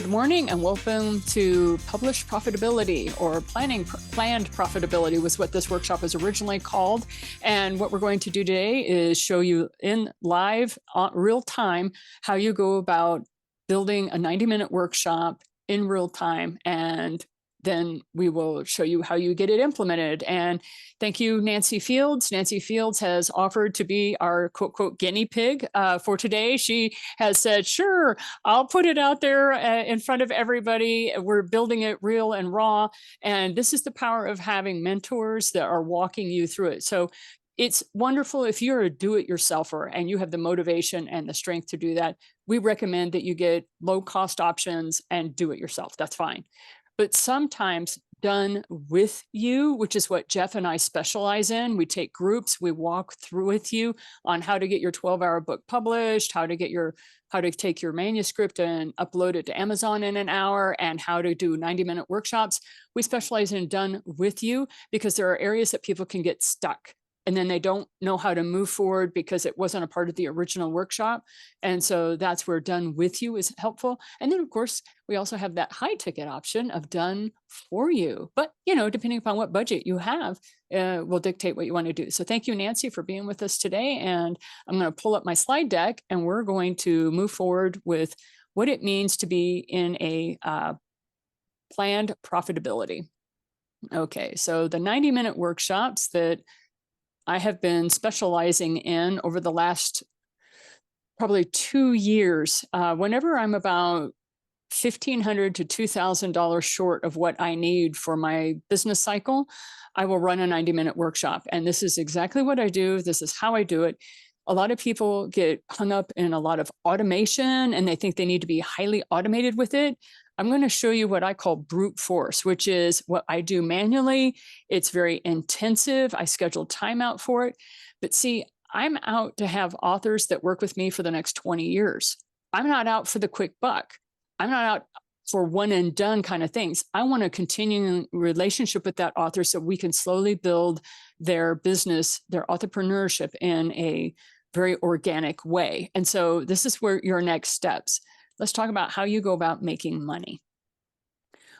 Good morning and welcome to Published Profitability, or Planned Profitability was what this workshop was originally called. And what we're going to do today is show you in live, real time, how you go about building a 90-minute workshop in real time. And then we will show you how you get it implemented. And thank you, Nancy Fields. Nancy Fields has offered to be our quote, quote, guinea pig for today. She has said, sure, I'll put it out there in front of everybody. We're building it real and raw. And this is the power of having mentors that are walking you through it. So it's wonderful if you're a do-it-yourselfer and you have the motivation and the strength to do that. We recommend that you get low-cost options and do it yourself. That's fine. But sometimes done with you, which is what Jeff and I specialize in. We take groups, we walk through with you on how to get your 12-hour book published, how to take your manuscript and upload it to Amazon in an hour, and how to do 90-minute workshops. We specialize in done with you because there are areas that people can get stuck and then they don't know how to move forward because it wasn't a part of the original workshop. And so that's where done with you is helpful. And then of course, we also have that high ticket option of done for you. But, depending upon what budget you have, will dictate what you want to do. So thank you, Nancy, for being with us today. And I'm going to pull up my slide deck and we're going to move forward with what it means to be in a planned profitability. Okay, so the 90-minute workshops that I have been specializing in over the last probably 2 years. Whenever I'm about $1,500 to $2,000 short of what I need for my business cycle, I will run a 90-minute workshop. And this is exactly what I do. This is how I do it. A lot of people get hung up in a lot of automation and they think they need to be highly automated with it. I'm going to show you what I call brute force, which is what I do manually. It's very intensive. I schedule time out for it. But see, I'm out to have authors that work with me for the next 20 years. I'm not out for the quick buck. I'm not out for one and done kind of things. I want a continuing relationship with that author so we can slowly build their business, their entrepreneurship in a very organic way. And so this is where your next steps. Let's talk about how you go about making money.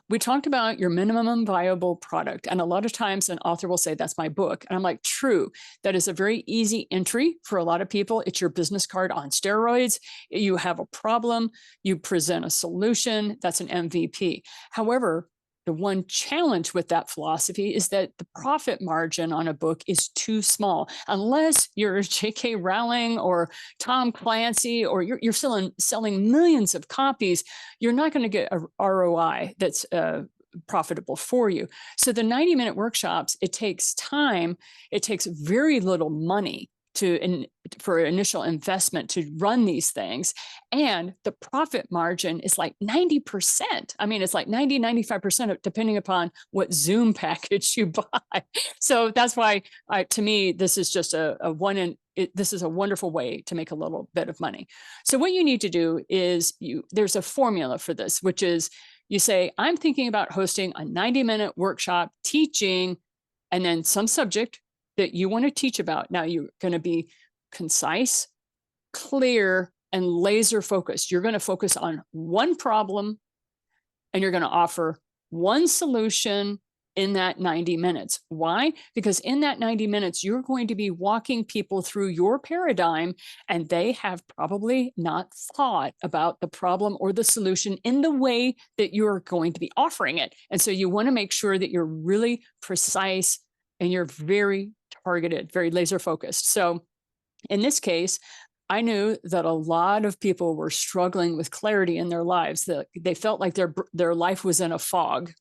We talked about your minimum viable product. And a lot of times an author will say, that's my book. And I'm like, true, that is a very easy entry for a lot of people. It's your business card on steroids. You have a problem, you present a solution, that's an MVP. However, the one challenge with that philosophy is that the profit margin on a book is too small. Unless you're J.K. Rowling or Tom Clancy, or you're selling millions of copies, you're not going to get a ROI that's profitable for you. So the 90-minute workshops, it takes time. It takes very little money for initial investment to run these things. And the profit margin is like 90%. I mean, it's like 90, 95%, depending upon what Zoom package you buy. So that's why, to me, this is just this is a wonderful way to make a little bit of money. So what you need to do is there's a formula for this, which is you say, I'm thinking about hosting a 90-minute workshop teaching, and then some subject that you want to teach about. Now you're going to be concise, clear, and laser focused. You're going to focus on one problem and you're going to offer one solution in that 90 minutes. Why? Because in that 90 minutes, you're going to be walking people through your paradigm, and they have probably not thought about the problem or the solution in the way that you're going to be offering it. And so you want to make sure that you're really precise and you're very targeted, very laser focused. So in this case, I knew that a lot of people were struggling with clarity in their lives, that they felt like their life was in a fog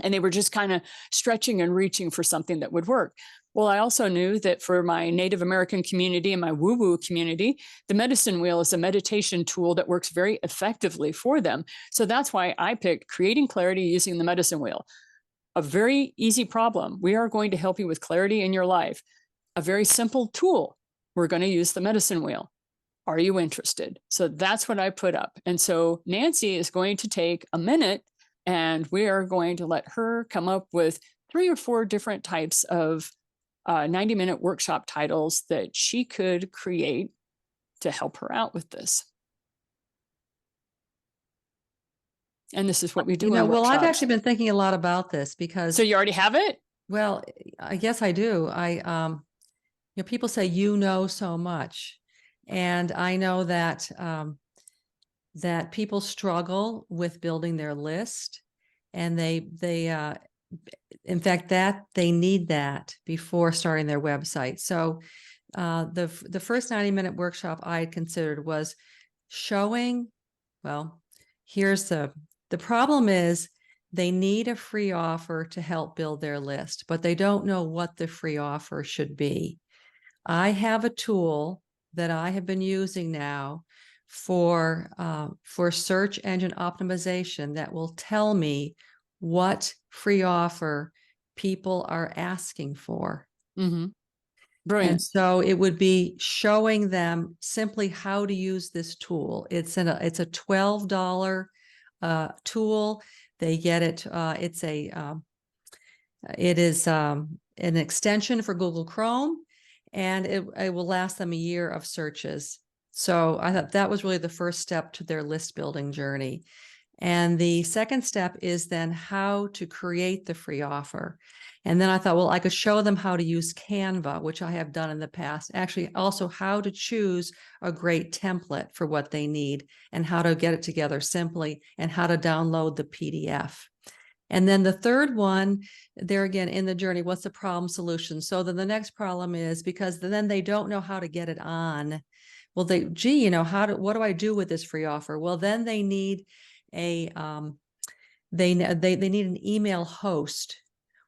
and they were just kind of stretching and reaching for something that would work. Well, I also knew that for my Native American community and my woo-woo community, the medicine wheel is a meditation tool that works very effectively for them. So that's why I picked creating clarity using the medicine wheel. A very easy problem. We are going to help you with clarity in your life. A very simple tool. We're going to use the medicine wheel. Are you interested? So that's what I put up. And so Nancy is going to take a minute and we are going to let her come up with 3 or 4 different types of 90-minute workshop titles that she could create to help her out with this. And this is what we do in well, workshops. I've actually been thinking a lot about this because. So you already have it? Well, I guess I do. People say, so much. And I know that, that people struggle with building their list, and in fact, that they need that before starting their website. So the first 90-minute workshop I had considered was showing, well, here's the problem is they need a free offer to help build their list, but they don't know what the free offer should be. I have a tool that I have been using now for search engine optimization that will tell me what free offer people are asking for. Mm-hmm. Brilliant. And so it would be showing them simply how to use this tool. It's a $12 tool. They get it. It is an extension for Google Chrome, and it will last them a year of searches. So I thought that was really the first step to their list building journey. And the second step is then how to create the free offer. And then I thought, well, I could show them how to use Canva, which I have done in the past. Actually, also how to choose a great template for what they need and how to get it together simply and how to download the PDF. And then the third one, there again in the journey, what's the problem solution? So then the next problem is, because then they don't know how to get it on. Well, what do I do with this free offer? Well, then they need they need an email host,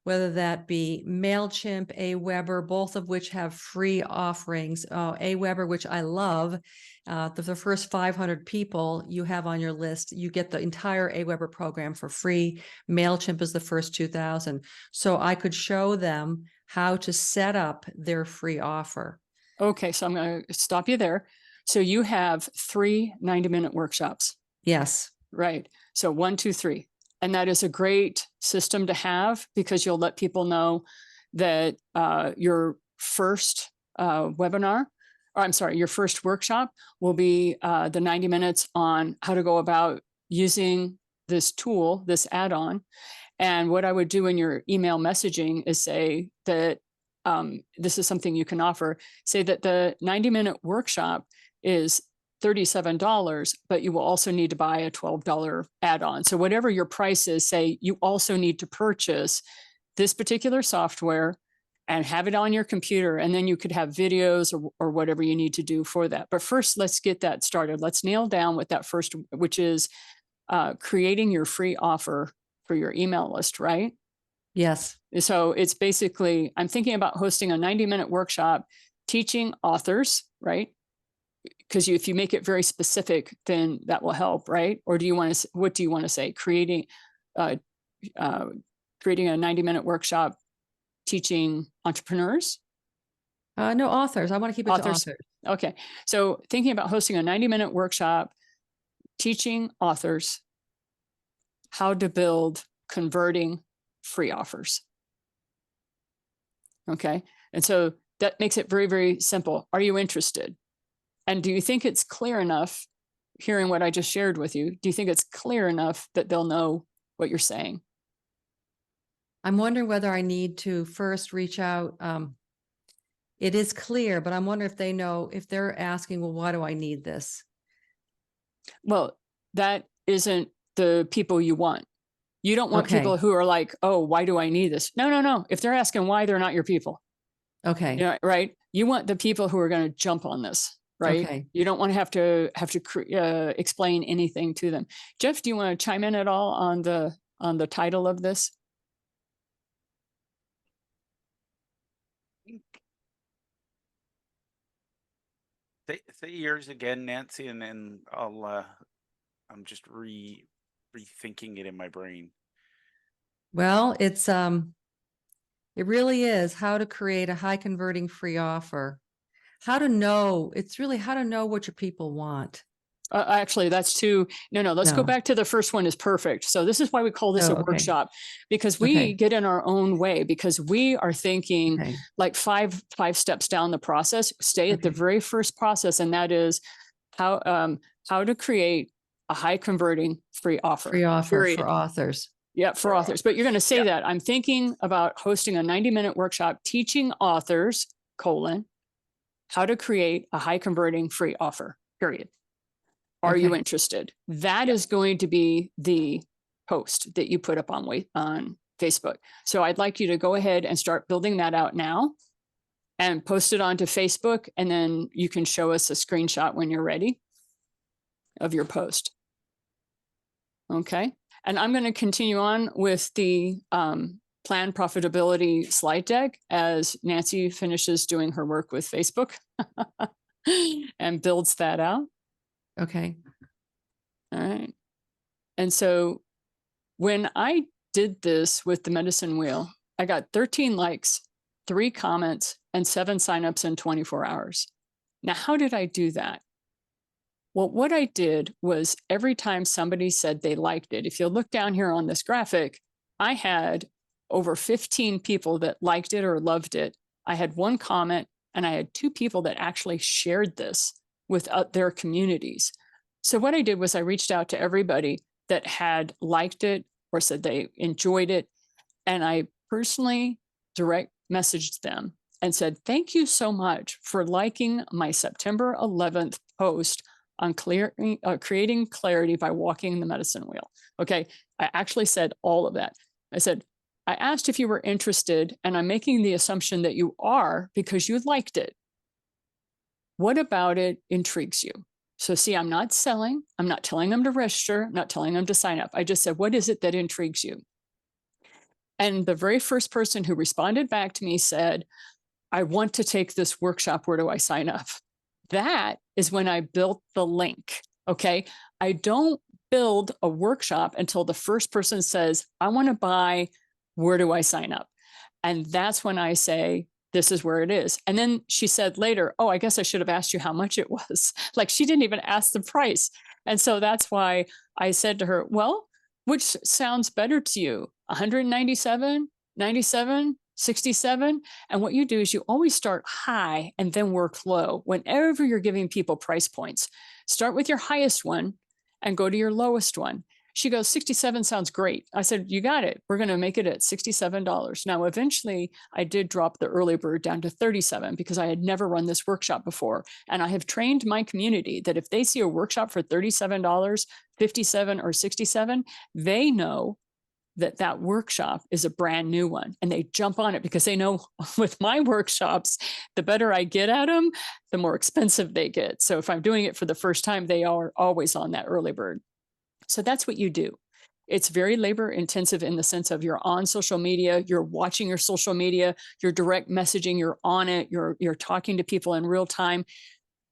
whether that be MailChimp, Aweber, both of which have free offerings. Aweber, which I love, the first 500 people you have on your list, you get the entire Aweber program for free. MailChimp is the first 2,000. So I could show them how to set up their free offer. Okay, so I'm going to stop you there. So you have 3 90-minute workshops. Yes. Right. So 1, 2, 3. And that is a great system to have, because you'll let people know that your first webinar, or I'm sorry, your first workshop will be the 90 minutes on how to go about using this tool, this add-on. And what I would do in your email messaging is say that this is something you can offer. Say that the 90-minute workshop is $37, but you will also need to buy a $12 add-on. So whatever your price is, say you also need to purchase this particular software and have it on your computer, and then you could have videos or whatever you need to do for that. But first, let's get that started. Let's nail down what that first, which is creating your free offer for your email list, right? Yes. So it's basically, I'm thinking about hosting a 90-minute workshop teaching authors, right? Because if you make it very specific, then that will help, right? Or what do you want to say? Creating a 90-minute workshop teaching entrepreneurs? No, authors. I want to keep it to authors. Okay. So thinking about hosting a 90-minute workshop teaching authors how to build converting free offers. Okay. And so that makes it very, very simple. Are you interested? And do you think it's clear enough, hearing what I just shared with you, do you think it's clear enough that they'll know what you're saying? I'm wondering whether I need to first reach out. It is clear, but I'm wondering if they know, if they're asking, well, why do I need this? Well, that isn't the people you want. You don't want people who are like, oh, why do I need this? No. If they're asking why, they're not your people. Okay. You know, right? You want the people who are going to jump on this. Right. Okay. You don't want to have to explain anything to them. Jeff, do you want to chime in at all on the title of this? Say yours again, Nancy, and then I'm just rethinking it in my brain. Well, it really is how to create a high converting free offer. It's really how to know what your people want. Actually, that's too, no, let's go back to the first one is perfect. So this is why we call this a workshop, because we get in our own way, because we are thinking like five steps down the process, stay at the very first process. And that is how to create a high converting free offer. Free offer Period. for authors. Yeah, for authors. But you're going to say Yeah. that. I'm thinking about hosting a 90-minute workshop teaching authors, how to create a high converting free offer, period. Are you Okay. interested? That is going to be the post that you put up on Facebook. So I'd like you to go ahead and start building that out now and post it onto Facebook. And then you can show us a screenshot when you're ready of your post. Okay. And I'm going to continue on with the planned profitability slide deck as Nancy finishes doing her work with Facebook and builds that out. Okay. All right. And so when I did this with the medicine wheel, I got 13 likes, 3 comments, and 7 signups in 24 hours. Now, how did I do that? Well, what I did was every time somebody said they liked it, if you look down here on this graphic, I had over 15 people that liked it or loved it. I had 1 comment, and I had 2 people that actually shared this with their communities. So what I did was I reached out to everybody that had liked it or said they enjoyed it. And I personally direct messaged them and said, thank you so much for liking my September 11th post on creating clarity by walking the medicine wheel. Okay, I actually said all of that. I said, I asked if you were interested, and I'm making the assumption that you are because you liked it. What about it intrigues you? So see, I'm not selling. I'm not telling them to register. I'm not telling them to sign up. I just said, what is it that intrigues you? And the very first person who responded back to me said, I want to take this workshop. Where do I sign up? That is when I built the link. Okay. I don't build a workshop until the first person says, I want to buy. Where do I sign up? And that's when I say, this is where it is. And then she said later, oh, I guess I should have asked you how much it was. Like she didn't even ask the price. And so that's why I said to her, well, which sounds better to you? 197, 97, 67? And what you do is you always start high and then work low. Whenever you're giving people price points, start with your highest one and go to your lowest one. She goes, 67 sounds great. I said, you got it. We're going to make it at $67. Now, eventually, I did drop the early bird down to 37 because I had never run this workshop before. And I have trained my community that if they see a workshop for $37, 57 or 67, they know that that workshop is a brand new one. And they jump on it because they know with my workshops, the better I get at them, the more expensive they get. So if I'm doing it for the first time, they are always on that early bird. So that's what you do. It's very labor intensive in the sense of you're on social media, you're watching your social media, you're direct messaging, you're on it, you're talking to people in real time.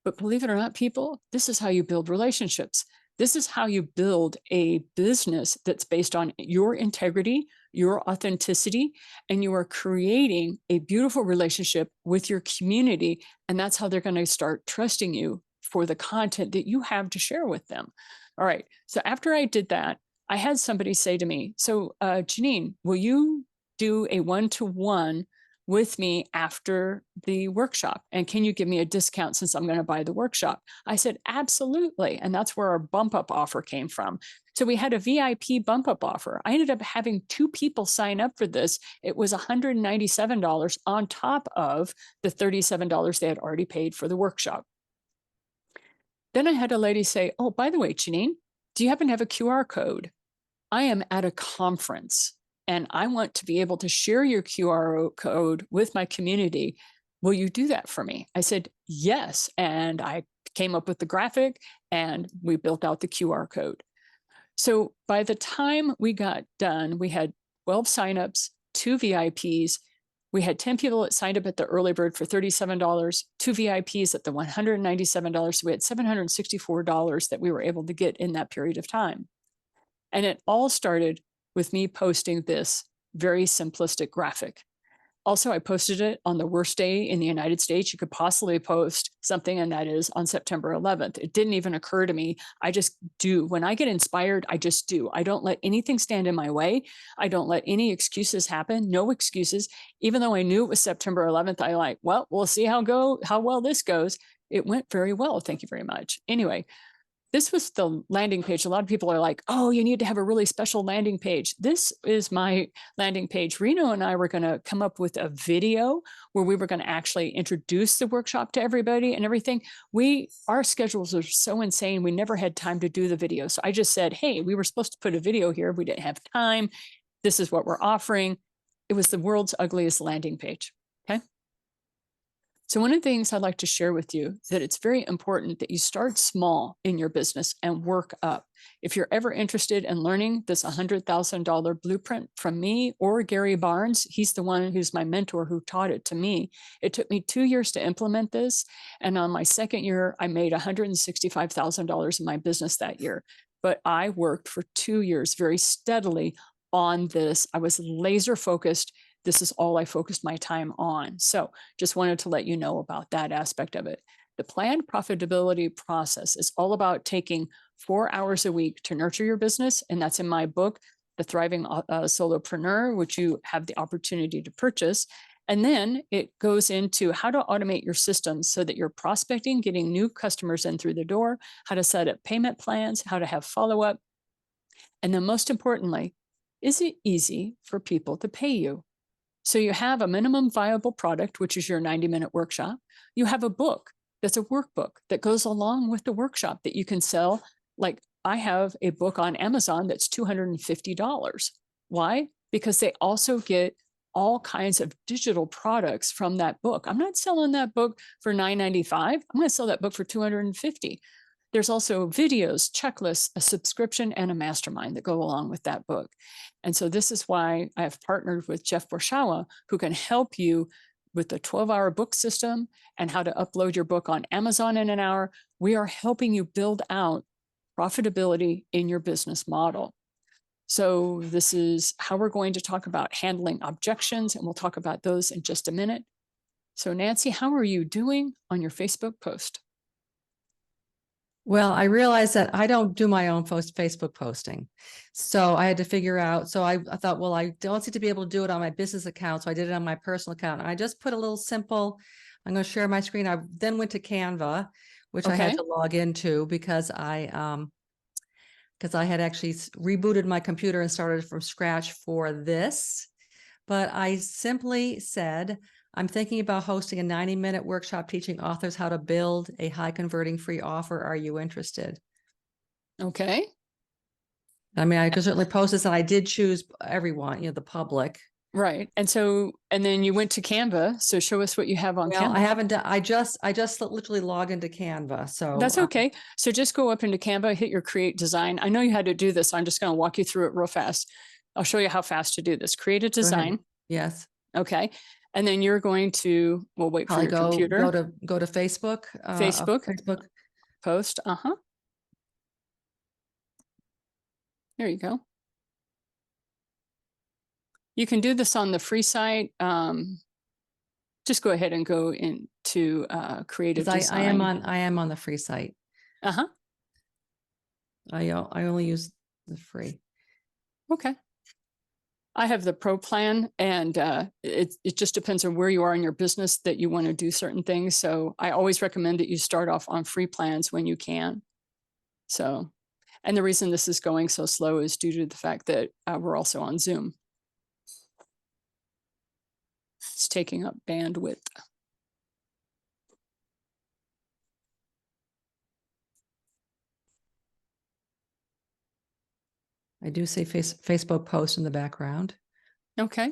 But believe it or not, people, this is how you build relationships. This is how you build a business that's based on your integrity, your authenticity, and you are creating a beautiful relationship with your community. And that's how they're going to start trusting you for the content that you have to share with them. All right. So after I did that, I had somebody say to me, so Janine, will you do a one-to-one with me after the workshop? And can you give me a discount since I'm going to buy the workshop? I said, absolutely. And that's where our bump up offer came from. So we had a VIP bump up offer. I ended up having 2 people sign up for this. It was $197 on top of the $37 they had already paid for the workshop. Then I had a lady say, oh, by the way, Janine, do you happen to have a QR code? I am at a conference and I want to be able to share your QR code with my community. Will you do that for me? I said, yes. And I came up with the graphic and we built out the QR code. So by the time we got done, we had 12 signups, 2 VIPs. We had 10 people that signed up at the early bird for $37, 2 VIPs at the $197. So we had $764 that we were able to get in that period of time. And it all started with me posting this very simplistic graphic. Also, I posted it on the worst day in the United States you could possibly post something, and that is on September 11th. It didn't even occur to me. I just do. When I get inspired, I just do. I don't let anything stand in my way. I don't let any excuses happen. No excuses. Even though I knew it was September 11th, I like, well, we'll see how well this goes. It went very well. Thank you very much. Anyway, this was the landing page. A lot of people are like, oh, you need to have a really special landing page. This is my landing page. Reno and I were going to come up with a video where we were going to actually introduce the workshop to everybody and everything. Our schedules are so insane. We never had time to do the video. So I just said, hey, we were supposed to put a video here. We didn't have time. This is what we're offering. It was the world's ugliest landing page. Okay. So one of the things I'd like to share with you is that it's very important that you start small in your business and work up. If you're ever interested in learning this $100,000 blueprint from me or Gary Barnes, he's the one who's my mentor who taught it to me. It took me 2 years to implement this. And on my second year, I made $165,000 in my business that year. But I worked for 2 years very steadily on this. I was laser focused. This is all I focused my time on. So just wanted to let you know about that aspect of it. The planned profitability process is all about taking 4 hours a week to nurture your business. And that's in my book, The Thriving Solopreneur, which you have the opportunity to purchase. And then it goes into how to automate your systems so that you're prospecting, getting new customers in through the door, how to set up payment plans, how to have follow-up. And then most importantly, is it easy for people to pay you? So you have a minimum viable product, which is your 90-minute workshop. You have a book that's a workbook that goes along with the workshop that you can sell. Like I have a book on Amazon that's $250. Why? Because they also get all kinds of digital products from that book. I'm not selling that book for $9.95. I'm going to sell that book for $250. There's also videos, checklists, a subscription, and a mastermind that go along with that book. And so this is why I have partnered with Jeff Borschowa, who can help you with the 12-hour book system and how to upload your book on Amazon in an hour. We are helping you build out profitability in your business model. So this is how we're going to talk about handling objections, and we'll talk about those in just a minute. So Nancy, how are you doing on your Facebook post? Well, I realized that I don't do my own Facebook posting. So I had to figure out, so I thought, well, I don't seem to be able to do it on my business account. So I did it on my personal account. And I just put a little simple, I'm going to share my screen. I then went to Canva, which I had to log into because I had actually rebooted my computer and started from scratch for this. But I simply said, I'm thinking about hosting a 90-minute workshop teaching authors how to build a high converting free offer. Are you interested? Okay. I mean, I could certainly post this, and I did choose everyone, the public. Right. And then you went to Canva. So show us what you have on Canva. I haven't done, I just literally logged into Canva. So that's okay. So just go up into Canva, hit your create design. I know you had to do this. I'm just going to walk you through it real fast. I'll show you how fast to do this. Create a design. Yes. Okay. And then you're going to, we'll wait for your computer. Go to Facebook. Facebook post. There you go. You can do this on the free site. Just go ahead and go into create a design. I am on the free site. I only use the free. Okay. I have the pro plan, and it just depends on where you are in your business that you want to do certain things. So I always recommend that you start off on free plans when you can. So, and the reason this is going so slow is due to the fact that we're also on Zoom. It's taking up bandwidth. I do say Facebook post in the background. Okay.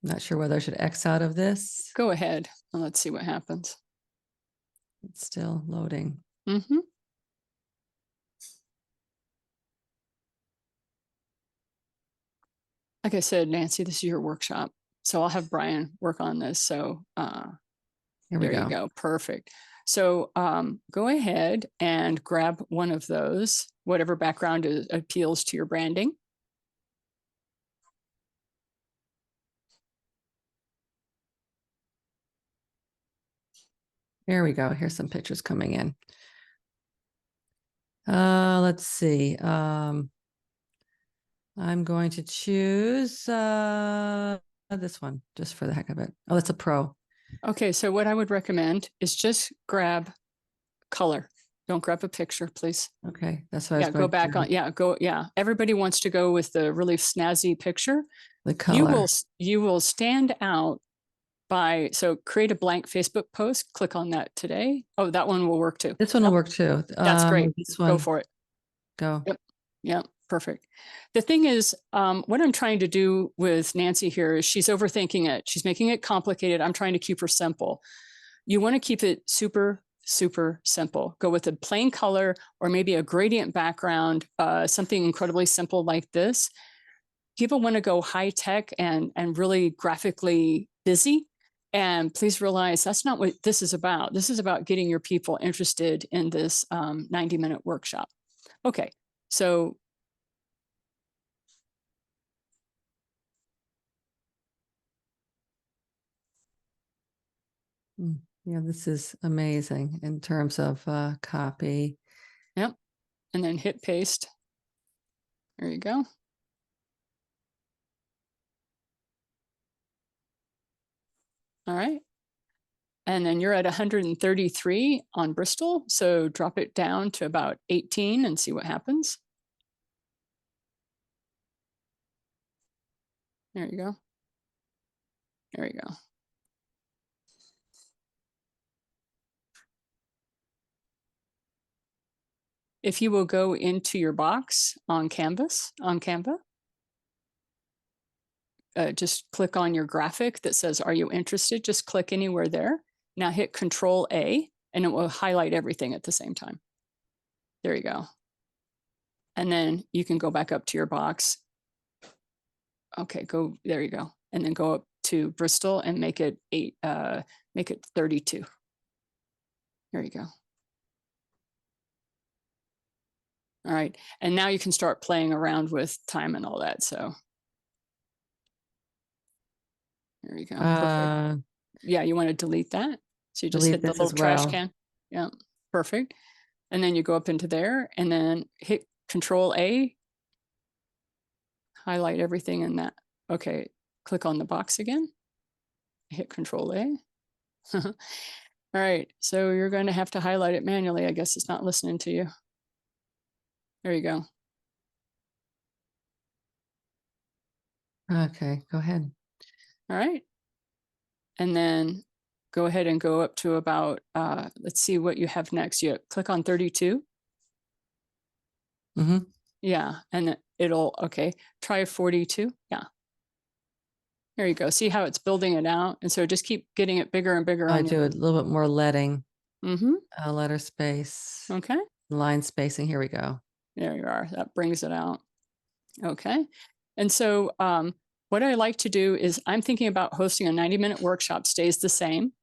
Not sure whether I should X out of this. Go ahead and let's see what happens. It's still loading. Mm-hmm. Like I said, Nancy, this is your workshop. So I'll have Brian work on this. So Here we there you go. Perfect. So go ahead and grab one of those, whatever background appeals to your branding. There we go. Here's some pictures coming in. Let's see. I'm going to choose this one just for the heck of it. Oh, that's a pro. Okay, so what I would recommend is just grab color. Don't grab a picture, please. Okay, that's what I was Yeah, going go back to on. Yeah, go. Yeah, everybody wants to go with the really snazzy picture. the color. You will stand out by, so create a blank Facebook post, click on that today. Oh, that one will work too. This one will work too. That's great. This Go one, for it. go. Yep. Yeah, perfect. The thing is, what I'm trying to do with Nancy here is she's overthinking it. She's making it complicated. I'm trying to keep her simple. You want to keep it super, super simple. Go with a plain color or maybe a gradient background, something incredibly simple like this. People want to go high tech and really graphically busy. And please realize that's not what this is about. This is about getting your people interested in this 90-minute workshop. Okay, so Yeah, this is amazing in terms of copy. yep, and then hit paste. There you go. All right. And then you're at 133 on Bristol. So drop it down to about 18 and see what happens. There you go. There you go. If you will go into your box on Canva, just click on your graphic that says, are you interested? Just click anywhere there. Now hit Control A and it will highlight everything at the same time. There you go. And then you can go back up to your box. Okay, go, there you go. And then go up to Bristol and make it 32. There you go. All right, and now you can start playing around with time and all that. So there you go. Perfect. Yeah, you want to delete that. So you just hit the little trash can. Yeah, perfect. And then you go up into there and then hit Control A. Highlight everything in that. Okay, click on the box again. Hit Control A. All right, so you're going to have to highlight it manually. I guess it's not listening to you. There you go. Okay, go ahead. All right. And then go ahead and go up to about, let's see what you have next. You click on 32. Mm-hmm. Yeah, and it'll, okay, try 42. Yeah. There you go. See how it's building it out? And so just keep getting it bigger and bigger. I do a little bit more leading. Mm-hmm. Letter space. Okay. Line spacing. Here we go. There you are. That brings it out. Okay. And so what I like to do is I'm thinking about hosting a 90-minute workshop stays the same.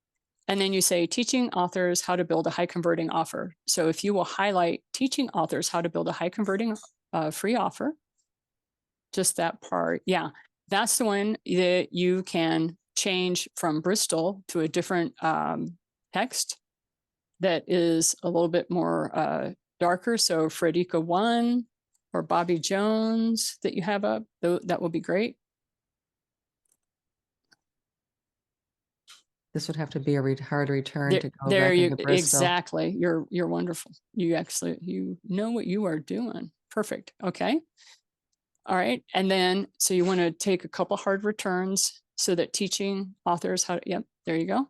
And then you say teaching authors how to build a high converting offer. So if you will highlight teaching authors how to build a high converting free offer, just that part. Yeah, that's the one that you can change from Bristol to a different text that is a little bit more darker. So Frederica 1 or Bobby Jones that you have up, that will be great. This would have to be a hard return There, to go there back you into Bristol. Exactly. You're wonderful. You know what you are doing. Perfect. Okay. All right. And then so you want to take a couple hard returns so that teaching authors how to, yep, there you go.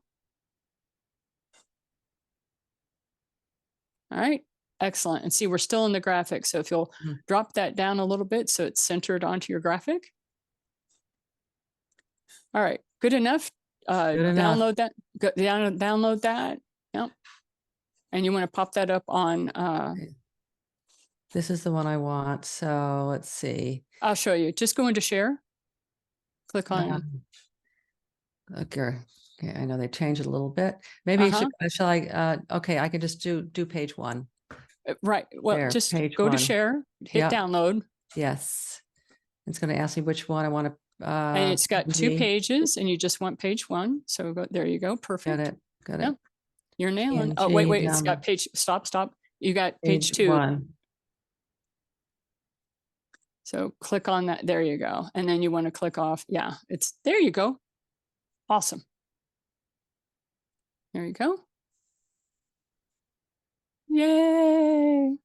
All right. Excellent. And see, we're still in the graphic. So if you'll drop that down a little bit so it's centered onto your graphic. All right. Good enough. Good enough. Download that. Download that. Yep. And you want to pop that up on. This is the one I want. So let's see. I'll show you. Just go into share. Click on. Okay. Okay. I know they changed it a little bit. Maybe shall I? Okay. I can just do page 1. Right. Well, there, just page go 1. to share, hit download. Yes. It's going to ask me which one I want to. And it's got 2 pages and you just want page 1. So there you go. Perfect. Got it. Got it. Yep. You're nailing. PNG, Oh, wait. It's got page. Stop. You got page 2. 1. So click on that. There you go. And then you want to click off. Yeah, it's there you go. Awesome. There you go. Yay.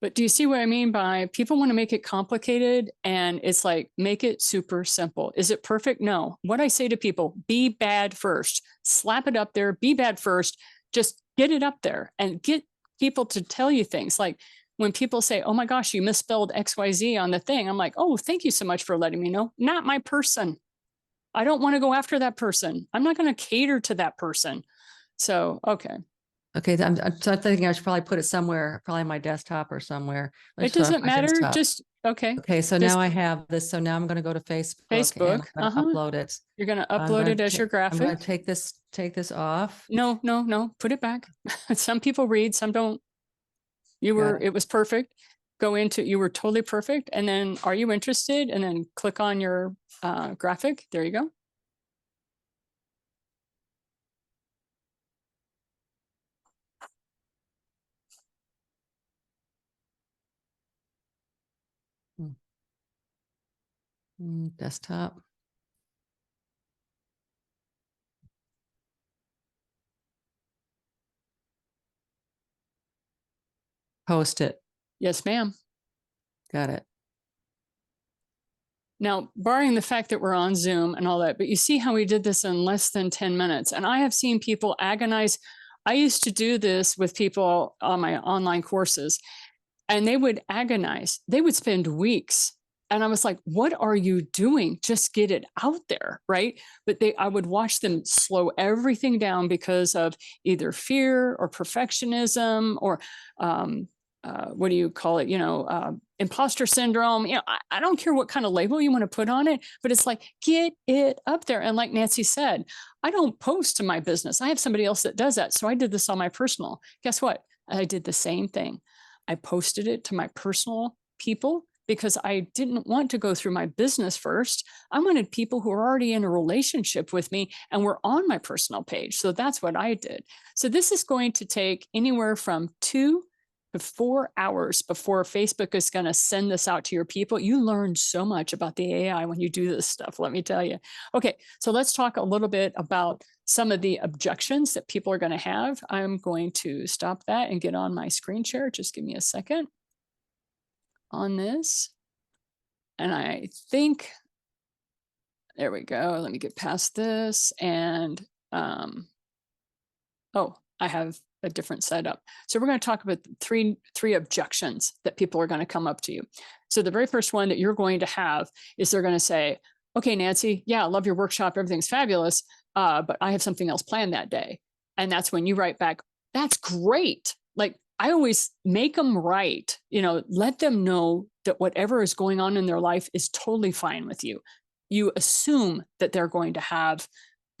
But do you see what I mean by people want to make it complicated, and it's like, make it super simple. Is it perfect? No. What I say to people, be bad first, slap it up there, be bad first, just get it up there and get people to tell you things. Like when people say, oh my gosh, you misspelled XYZ on the thing. I'm like, oh, thank you so much for letting me know. Not my person. I don't want to go after that person. I'm not going to cater to that person. So, okay. Okay, I'm thinking I should probably put it somewhere, probably my desktop or somewhere. It doesn't matter. Just, okay. Okay, so Just now I have this. So now I'm going to go to Facebook, Facebook. and I'm going to upload it. You're going to upload it as your I'm going graphic. to take this off. No, put it back. Some people read, some don't. It was perfect. Go into, you were totally perfect. And then, are you interested? And then click on your graphic. There you go. Desktop. Post it. Yes, ma'am. Got it. Now, barring the fact that we're on Zoom and all that, but you see how we did this in less than 10 minutes. And I have seen people agonize. I used to do this with people on my online courses, and they would agonize. They would spend weeks. And I was like, what are you doing? Just get it out there, right? But I would watch them slow everything down because of either fear or perfectionism or what do you call it? Imposter syndrome. I don't care what kind of label you want to put on it, but it's like, get it up there. And like Nancy said, I don't post to my business. I have somebody else that does that. So I did this on my personal. Guess what? I did the same thing. I posted it to my personal people because I didn't want to go through my business first. I wanted people who are already in a relationship with me and were on my personal page. So that's what I did. So this is going to take anywhere from 2 to 4 hours before Facebook is going to send this out to your people. You learn so much about the AI when you do this stuff, let me tell you. Okay, so let's talk a little bit about some of the objections that people are going to have. I'm going to stop that and get on my screen share. Just give me a second on this. And I think, there we go. Let me get past this. And, oh, I have a different setup. So we're going to talk about three objections that people are going to come up to you. So the very first one that you're going to have is they're going to say, okay, Nancy, yeah, I love your workshop. Everything's fabulous. But I have something else planned that day. And that's when you write back, that's great. Like I always make them right, let them know that whatever is going on in their life is totally fine with you. You assume that they're going to have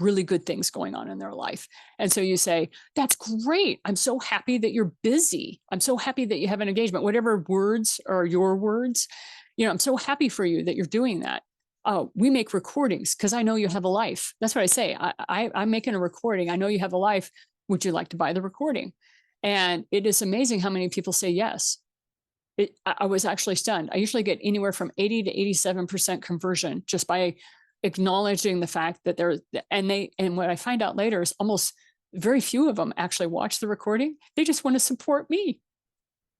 really good things going on in their life. And so you say, that's great. I'm so happy that you're busy. I'm so happy that you have an engagement, whatever words are your words. I'm so happy for you that you're doing that. We make recordings because I know you have a life. That's what I say. I'm making a recording. I know you have a life. Would you like to buy the recording? And it is amazing how many people say yes. I was actually stunned. I usually get anywhere from 80 to 87% conversion just by acknowledging the fact that and what I find out later is almost very few of them actually watch the recording. They just want to support me.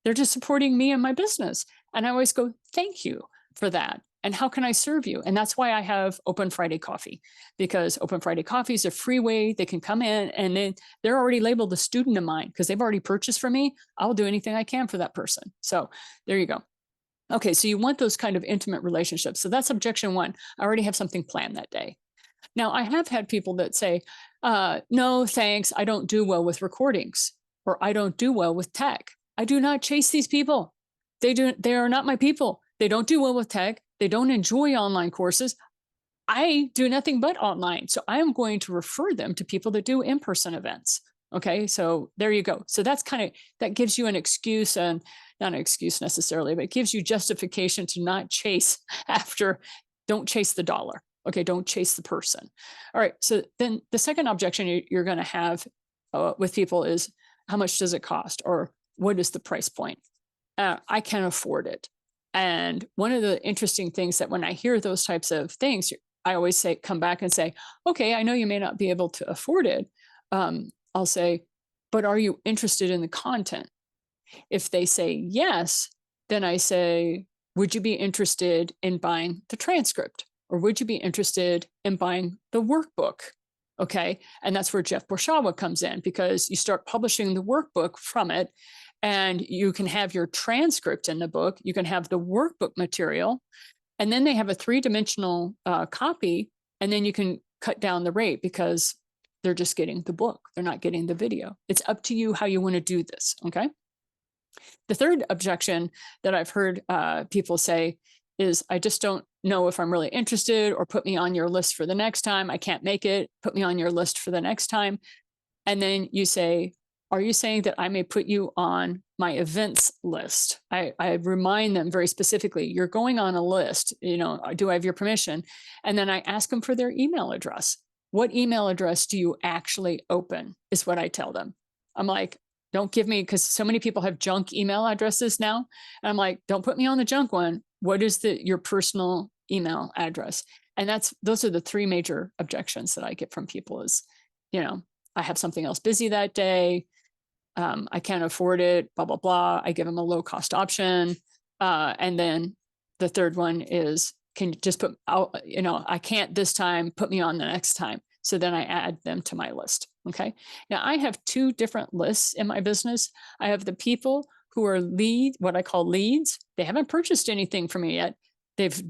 They're just supporting me and my business. And I always go, thank you for that. And how can I serve you? And that's why I have Open Friday Coffee, because Open Friday Coffee is a free way they can come in and then they're already labeled a student of mine because they've already purchased from me. I'll do anything I can for that person. So there you go. Okay, so you want those kind of intimate relationships. So that's objection one. I already have something planned that day. Now, I have had people that say, no, thanks. I don't do well with recordings, or I don't do well with tech. I do not chase these people. They are not my people. They don't do well with tech. They don't enjoy online courses. I do nothing but online. So I am going to refer them to people that do in-person events. Okay, so there you go. So that gives you an excuse, and not an excuse necessarily, but it gives you justification to not chase don't chase the dollar. Okay, don't chase the person. All right, so then the second objection you're going to have with people is, how much does it cost? Or what is the price point? I can't afford it. And one of the interesting things that when I hear those types of things, I always come back and say, okay, I know you may not be able to afford it. I'll say, but are you interested in the content? If they say yes, then I say, would you be interested in buying the transcript? Or would you be interested in buying the workbook? Okay. And that's where Jeff Borschowa comes in, because you start publishing the workbook from it, and you can have your transcript in the book. You can have the workbook material, and then they have a 3-dimensional copy, and then you can cut down the rate because they're just getting the book. They're not getting the video. It's up to you how you want to do this. Okay. The third objection that I've heard people say is, I just don't know if I'm really interested, or put me on your list for the next time. I can't make it. Put me on your list for the next time. And then you say, are you saying that I may put you on my events list? I remind them very specifically, you're going on a list, do I have your permission? And then I ask them for their email address. What email address do you actually open is what I tell them. I'm like, don't give me, because so many people have junk email addresses now. And I'm like, don't put me on the junk one. What is your personal email address? And those are the 3 major objections that I get from people is, I have something else busy that day. I can't afford it, blah, blah, blah. I give them a low cost option. And then the third one is, can you just put out, I can't this time, put me on the next time. So then I add them to my list. Okay. Now I have 2 different lists in my business. I have the people who are what I call leads. They haven't purchased anything from me yet. They've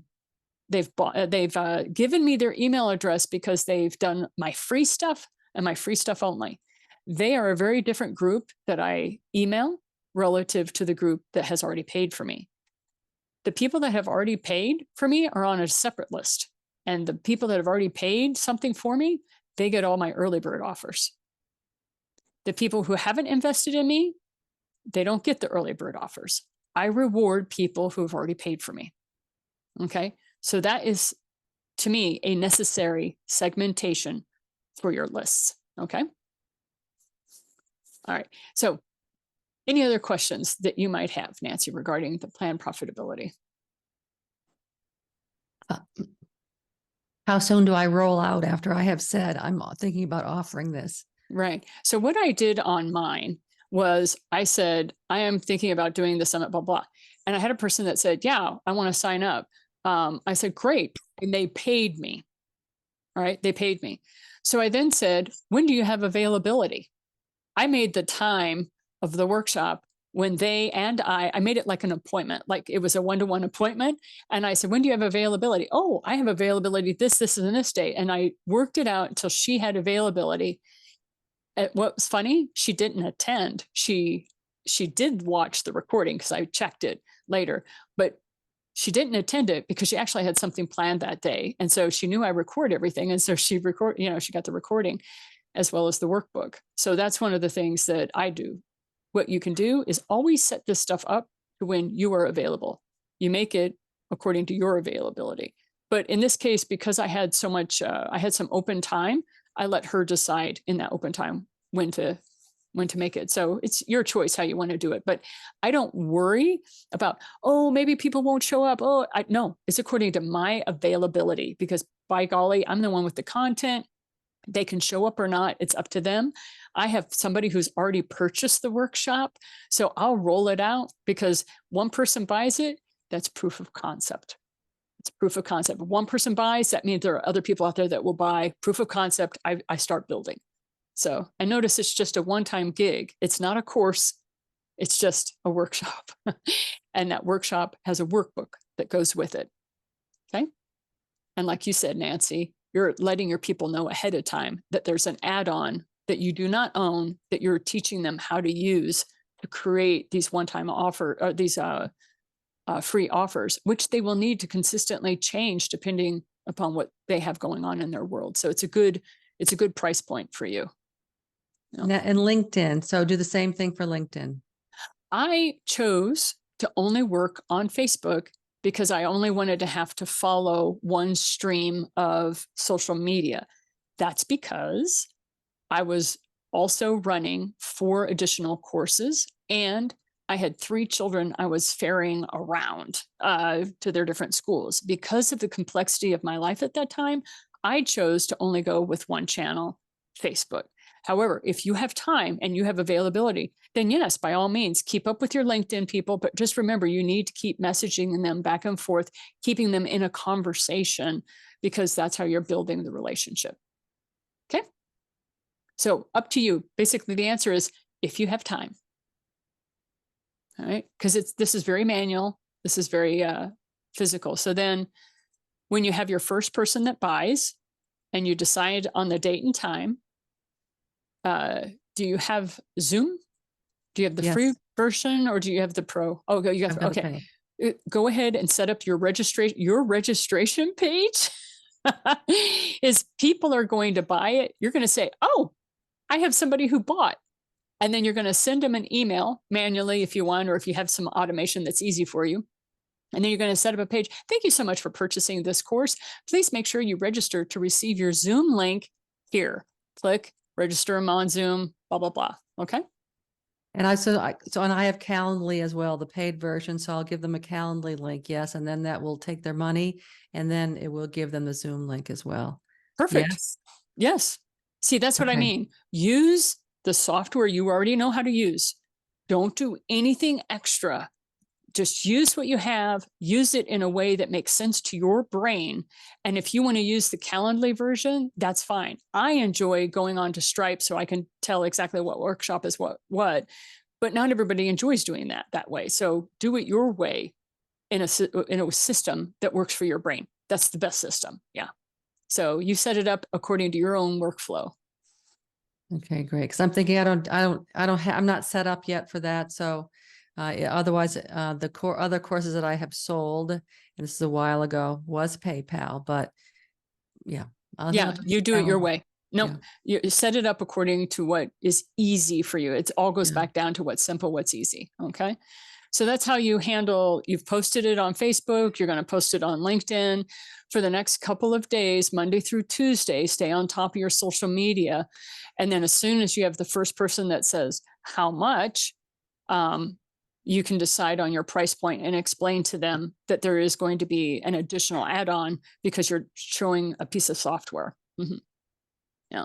given me their email address because they've done my free stuff and my free stuff only. They are a very different group that I email relative to the group that has already paid for me. The people that have already paid for me are on a separate list. And the people that have already paid something for me, they get all my early bird offers. The people who haven't invested in me, they don't get the early bird offers. I reward people who have already paid for me. Okay. So that is, to me, a necessary segmentation for your lists. Okay. All right. So any other questions that you might have, Nancy, regarding the planned profitability? How soon do I roll out after I have said I'm thinking about offering this? Right. So what I did on mine was I said, I am thinking about doing the summit, blah, blah. And I had a person that said, yeah, I want to sign up. I said, great. And they paid me. All right. They paid me. So I then said, when do you have availability? I made the time of the workshop when they and I made it like an appointment, like it was a 1-to-1 appointment. And I said, when do you have availability? Oh, I have availability this, and this date. And I worked it out until she had availability. What was funny, she didn't attend. She did watch the recording because I checked it later, but she didn't attend it because she actually had something planned that day. And so she knew I record everything. And so she got the recording as well as the workbook. So that's one of the things that I do. What you can do is always set this stuff up to when you are available. You make it according to your availability. But in this case, because I had so much, I had some open time, I let her decide in that open time when to make it. So it's your choice how you want to do it. But I don't worry about, oh, maybe people won't show up. Oh, no, it's according to my availability, because by golly, I'm the one with the content. They can show up or not. It's up to them. I have somebody who's already purchased the workshop. So I'll roll it out, because one person buys it. That's proof of concept. It's proof of concept. If one person buys, that means there are other people out there that will buy. Proof of concept, I start building. So I notice it's just a one-time gig. It's not a course. It's just a workshop. And that workshop has a workbook that goes with it. Okay. And like you said, Nancy, you're letting your people know ahead of time that there's an add-on that you do not own, that you're teaching them how to use to create these one-time offer, or these free offers, which they will need to consistently change depending upon what they have going on in their world. So it's a good price point for you. And LinkedIn. So do the same thing for LinkedIn. I chose to only work on Facebook because I only wanted to have to follow one stream of social media. That's because I was also running 4 additional courses, and I had 3 children I was ferrying around to their different schools. Because of the complexity of my life at that time, I chose to only go with one channel, Facebook. However, if you have time and you have availability, then yes, by all means, keep up with your LinkedIn people. But just remember, you need to keep messaging them back and forth, keeping them in a conversation, because that's how you're building the relationship. Okay. So up to you. Basically, the answer is if you have time. All right. Because this is very manual. This is very physical. So then when you have your first person that buys and you decide on the date and time, do you have Zoom? Do you have the free version or do you have the pro? Oh, you got okay. Go ahead and set up your registration. Your registration page is people are going to buy it. You're going to say, "Oh, I have somebody who bought," and then you're going to send them an email manually if you want, or if you have some automation that's easy for you. And then you're going to set up a page. Thank you so much for purchasing this course. Please make sure you register to receive your Zoom link here. Click register them on Zoom. Blah blah blah. Okay. And I have Calendly as well, the paid version. So I'll give them a Calendly link, yes, and then that will take their money, and then it will give them the Zoom link as well. Perfect. Yes. See, that's what I mean. Use the software you already know how to use. Don't do anything extra. Just use what you have. Use it in a way that makes sense to your brain. And if you want to use the Calendly version, that's fine. I enjoy going on to Stripe so I can tell exactly what workshop is what, but not everybody enjoys doing that way. So do it your way in a system that works for your brain. That's the best system. Yeah. So you set it up according to your own workflow. Okay, great. Because I'm thinking I'm not set up yet for that. So otherwise, the other courses that I have sold, and this is a while ago, was PayPal. But yeah, you do it your way. No, you set it up according to what is easy for you. It all goes back down to what's simple, what's easy. Okay. So that's how you handle, you've posted it on Facebook, you're going to post it on LinkedIn for the next couple of days, Monday through Tuesday, stay on top of your social media. And then as soon as you have the first person that says how much, you can decide on your price point and explain to them that there is going to be an additional add-on because you're showing a piece of software. Mm-hmm. Yeah.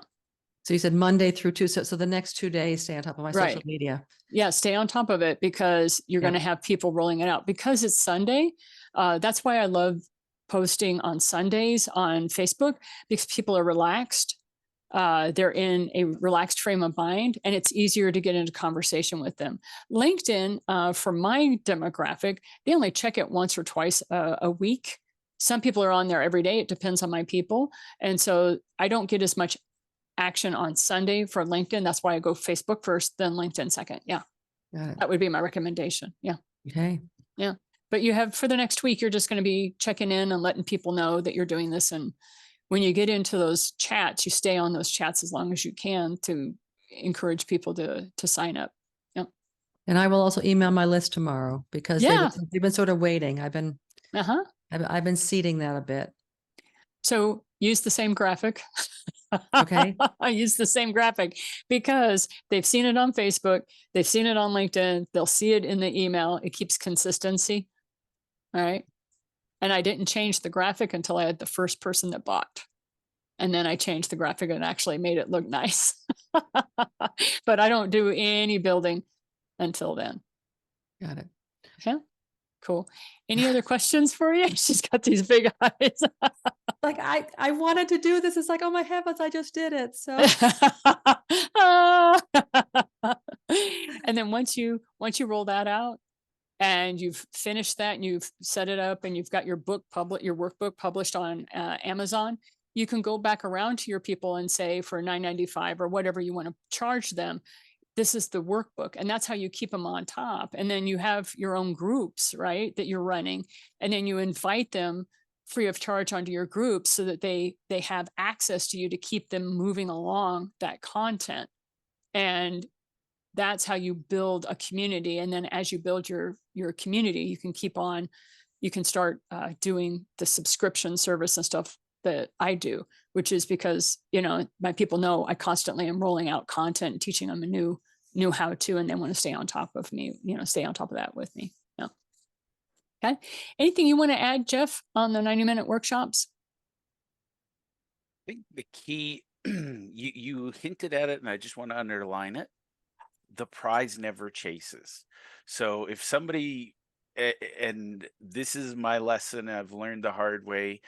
So you said Monday through Tuesday. So the next 2 days, stay on top of my social media. Yeah, stay on top of it because you're going to have people rolling it out. Because it's Sunday, that's why I love posting on Sundays on Facebook, because people are relaxed. They're in a relaxed frame of mind, and it's easier to get into conversation with them. LinkedIn, for my demographic, they only check it once or twice a week. Some people are on there every day. It depends on my people. And so I don't get as much action on Sunday for LinkedIn. That's why I go Facebook first, then LinkedIn second. Yeah. That would be my recommendation. Yeah. Okay. Yeah. But you have, for the next week, you're just going to be checking in and letting people know that you're doing this. And when you get into those chats, you stay on those chats as long as you can to encourage people to sign up. Yeah. And I will also email my list tomorrow because they've been sort of waiting. I've been seeding that a bit. So use the same graphic. Okay. I use the same graphic because they've seen it on Facebook. They've seen it on LinkedIn. They'll see it in the email. It keeps consistency. All right. And I didn't change the graphic until I had the first person that bought. And then I changed the graphic and actually made it look nice. But I don't do any building until then. Got it. Okay. Cool. Any other questions for you? She's got these big eyes. Like I wanted to do this. It's like, oh my heavens, I just did it. So and then once you roll that out and you've finished that and you've set it up and you've got your workbook published on Amazon, you can go back around to your people and say for $9.95 or whatever you want to charge them, this is the workbook. And that's how you keep them on top. And then you have your own groups, right, that you're running. And then you invite them free of charge onto your groups so that they have access to you to keep them moving along that content. And that's how you build a community. And then as you build your community, you can start doing the subscription service and stuff that I do, which is because, my people know I constantly am rolling out content and teaching them a new how to, and they want to stay on top of me, stay on top of that with me. Yeah. Okay. Anything you want to add, Jeff, on the 90-minute workshops? I think the key you hinted at it, and I just want to underline it. The prize never chases. So if somebody, and this is my lesson I've learned the hard way,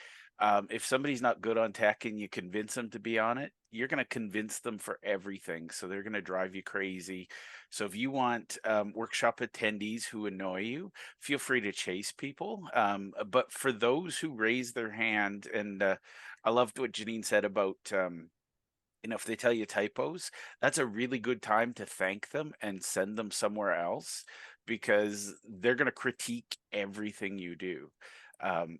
if somebody's not good on tech and you convince them to be on it, you're going to convince them for everything. So they're going to drive you crazy. So if you want workshop attendees who annoy you, feel free to chase people. But for those who raise their hand, and I loved what Janine said about, if they tell you typos, that's a really good time to thank them and send them somewhere else, because they're going to critique everything you do.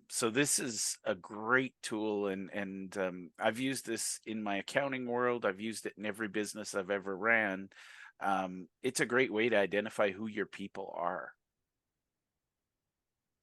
So this is a great tool, and I've used this in my accounting world. I've used it in every business I've ever ran. It's a great way to identify who your people are.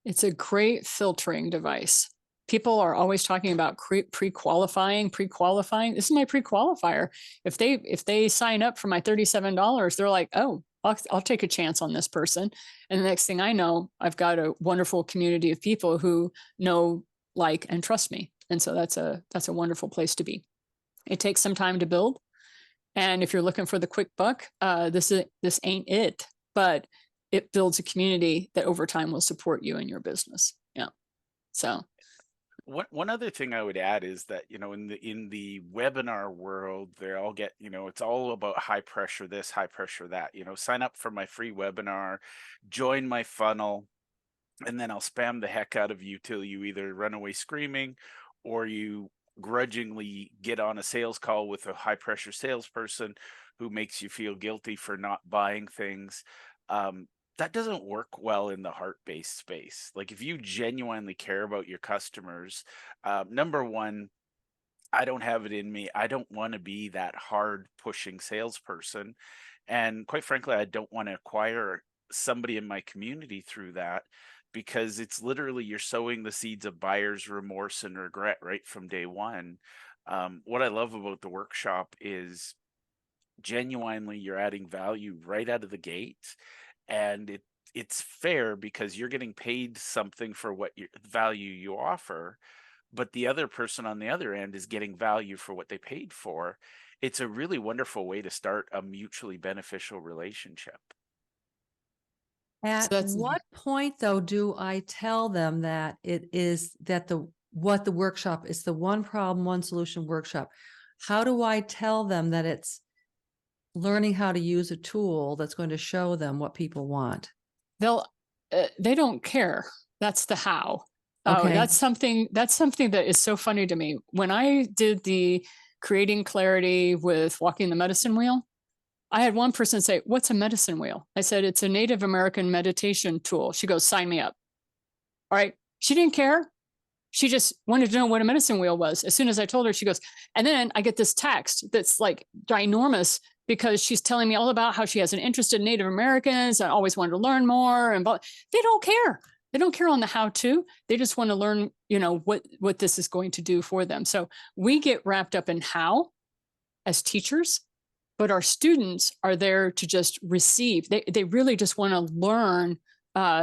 It's a great filtering device. People are always talking about pre-qualifying. This is my pre-qualifier. If they sign up for my $37, they're like, oh, I'll take a chance on this person. And the next thing I know, I've got a wonderful community of people who know, like, and trust me. And so that's a wonderful place to be. It takes some time to build. And if you're looking for the quick buck, this ain't it. But it builds a community that over time will support you in your business. Yeah. So one other thing I would add is that, in the webinar world, they all get, it's all about high pressure this, high pressure that. Sign up for my free webinar, join my funnel, and then I'll spam the heck out of you till you either run away screaming, or you grudgingly get on a sales call with a high pressure salesperson who makes you feel guilty for not buying things. That doesn't work well in the heart-based space. Like, if you genuinely care about your customers, number one, I don't have it in me. I don't want to be that hard pushing salesperson. And quite frankly, I don't want to acquire somebody in my community through that, because it's literally, you're sowing the seeds of buyer's remorse and regret right from day one. What I love about the workshop is genuinely you're adding value right out of the gate, and it's fair because you're getting paid something for what value you offer, but the other person on the other end is getting value for what they paid for. It's a really wonderful way to start a mutually beneficial relationship. At what point, though, do I tell them that it is that what the workshop is, the one problem, one solution workshop? How do I tell them that it's learning how to use a tool that's going to show them what people want? They don't care. That's the how. Okay. That's something that is so funny to me. When I did the creating clarity with walking the medicine wheel, I had one person say, "What's a medicine wheel?" I said, "It's a Native American meditation tool." She goes, "Sign me up." All right. She didn't care. She just wanted to know what a medicine wheel was. As soon as I told her, she goes, and then I get this text that's like ginormous, because she's telling me all about how she has an interest in Native Americans and always wanted to learn more. And they don't care. They don't care on the how to. They just want to learn, what this is going to do for them. So we get wrapped up in how as teachers, but our students are there to just receive. They really just want to learn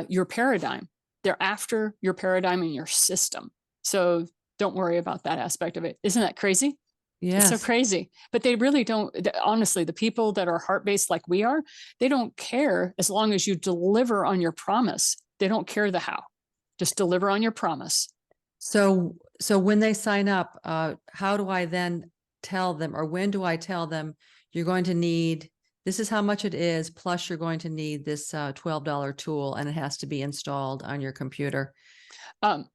your paradigm. They're after your paradigm and your system. So don't worry about that aspect of it. Isn't that crazy? Yes. It's so crazy. But they really don't. Honestly, the people that are heart-based like we are, they don't care as long as you deliver on your promise. They don't care the how. Just deliver on your promise. So when they sign up, how do I then tell them, or when do I tell them, you're going to need, this is how much it is, plus you're going to need this $12 tool, and it has to be installed on your computer?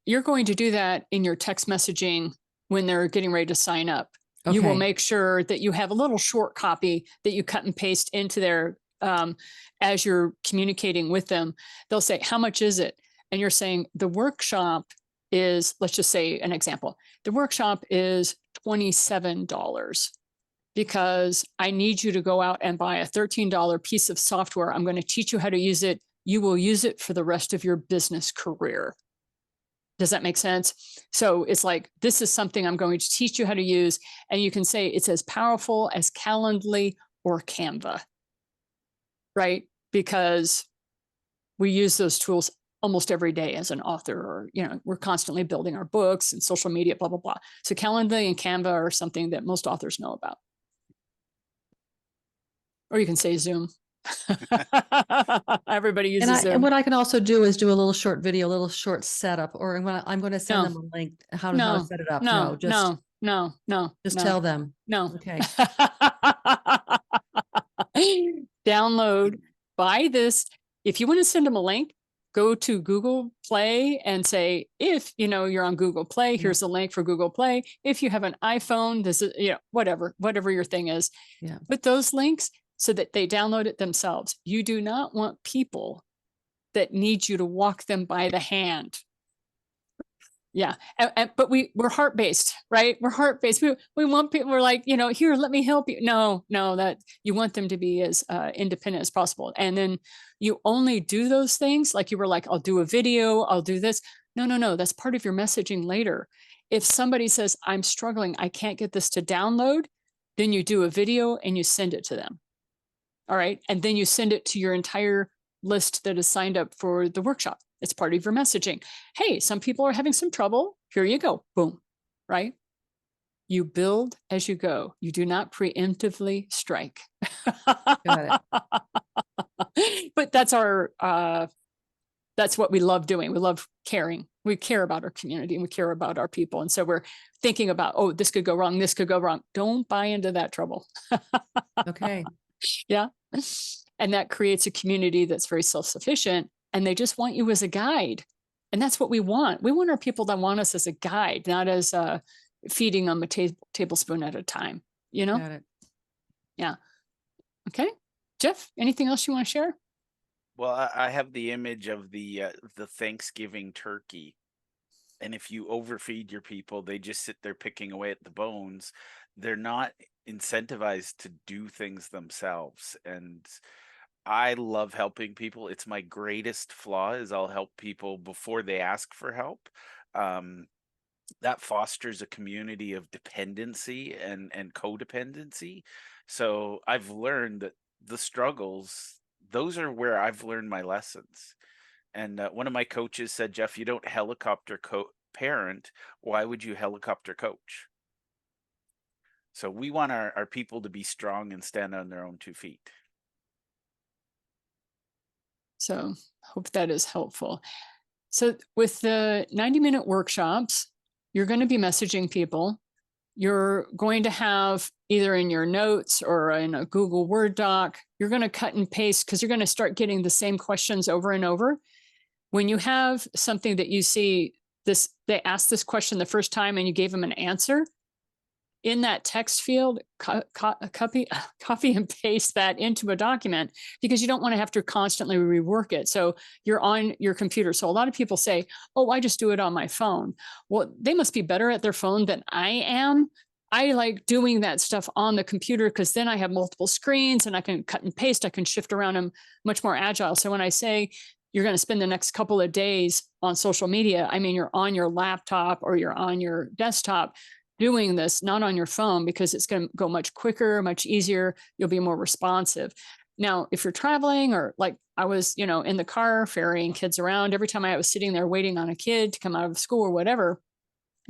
You're going to do that in your text messaging when they're getting ready to sign up. Okay. You will make sure that you have a little short copy that you cut and paste into their, as you're communicating with them. They'll say, "How much is it?" And you're saying, the workshop is, let's just say an example. The workshop is $27 because I need you to go out and buy a $13 piece of software. I'm going to teach you how to use it. You will use it for the rest of your business career. Does that make sense? So it's like, this is something I'm going to teach you how to use. And you can say it's as powerful as Calendly or Canva, right? Because we use those tools almost every day as an author, or, we're constantly building our books and social media, blah, blah, blah. So Calendly and Canva are something that most authors know about. Or you can say Zoom. Everybody uses Zoom. And what I can also do is do a little short video, a little short setup, or I'm going to send them a link how to set it up. No. Tell them. No. Okay. Download, buy this. If you want to send them a link, go to Google Play and say, if you're on Google Play, here's a link for Google Play. If you have an iPhone, this is, whatever your thing is, put those links so that they download it themselves. You do not want people that need you to walk them by the hand. Yeah. But we're heart-based, right? We're heart-based. We want people, we're like, here, let me help you. No, that you want them to be as independent as possible. And then you only do those things. Like you were like, I'll do a video, I'll do this. No. That's part of your messaging later. If somebody says, I'm struggling, I can't get this to download, then you do a video and you send it to them. All right. And then you send it to your entire list that is signed up for the workshop. It's part of your messaging. Hey, some people are having some trouble. Here you go. Boom. Right? You build as you go. You do not preemptively strike. Got it. But that's what we love doing. We love caring. We care about our community and we care about our people. And so we're thinking about, oh, this could go wrong. This could go wrong. Don't buy into that trouble. Okay. Yeah. And that creates a community that's very self-sufficient, and they just want you as a guide. And that's what we want. We want our people that want us as a guide, not as feeding them a tablespoon at a time, Got it. Yeah. Okay. Jeff, anything else you want to share? Well, I have the image of the Thanksgiving turkey. And if you overfeed your people, they just sit there picking away at the bones. They're not incentivized to do things themselves. And I love helping people. It's my greatest flaw is I'll help people before they ask for help. That fosters a community of dependency and codependency. So I've learned that the struggles, those are where I've learned my lessons. And one of my coaches said, Jeff, you don't helicopter parent. Why would you helicopter coach? So we want our people to be strong and stand on their own 2 feet. So hope that is helpful. So with the 90-minute workshops, you're going to be messaging people. You're going to have either in your notes or in a Google Word doc, you're going to cut and paste because you're going to start getting the same questions over and over. When you have something that you see this, they asked this question the first time and you gave them an answer, in that text field, copy and paste that into a document, because you don't want to have to constantly rework it. So you're on your computer. So a lot of people say, oh, I just do it on my phone. Well, they must be better at their phone than I am. I like doing that stuff on the computer because then I have multiple screens and I can cut and paste. I can shift around them much more agile. So when I say you're going to spend the next couple of days on social media, I mean, you're on your laptop or you're on your desktop doing this, not on your phone, because it's going to go much quicker, much easier. You'll be more responsive. Now, if you're traveling, or like I was, in the car ferrying kids around, every time I was sitting there waiting on a kid to come out of school or whatever,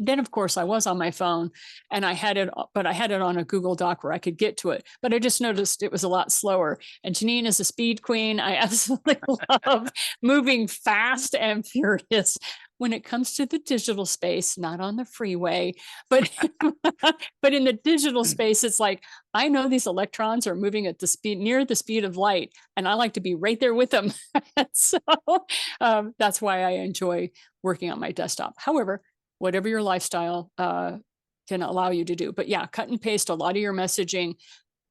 then of course I was on my phone and I had it on a Google Doc where I could get to it. But I just noticed it was a lot slower. And Janine is a speed queen. I absolutely love moving fast and furious when it comes to the digital space, not on the freeway, but but in the digital space, it's like, I know these electrons are moving at the speed, near the speed of light, and I like to be right there with them. So that's why I enjoy working on my desktop. However, whatever your lifestyle can allow you to do. But yeah, cut and paste a lot of your messaging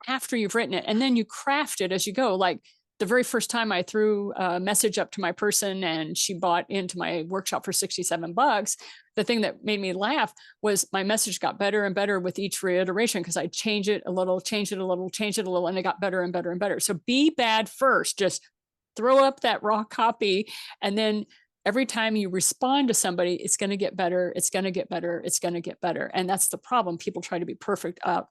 after you've written it, and then you craft it as you go. Like the very first time I threw a message up to my person and she bought into my workshop for $67, the thing that made me laugh was my message got better and better with each reiteration, because I change it a little, change it a little, change it a little, and it got better and better and better. So be bad first, just throw up that raw copy, and then every time you respond to somebody, it's going to get better. It's going to get better. It's going to get better. And that's the problem. People try to be perfect out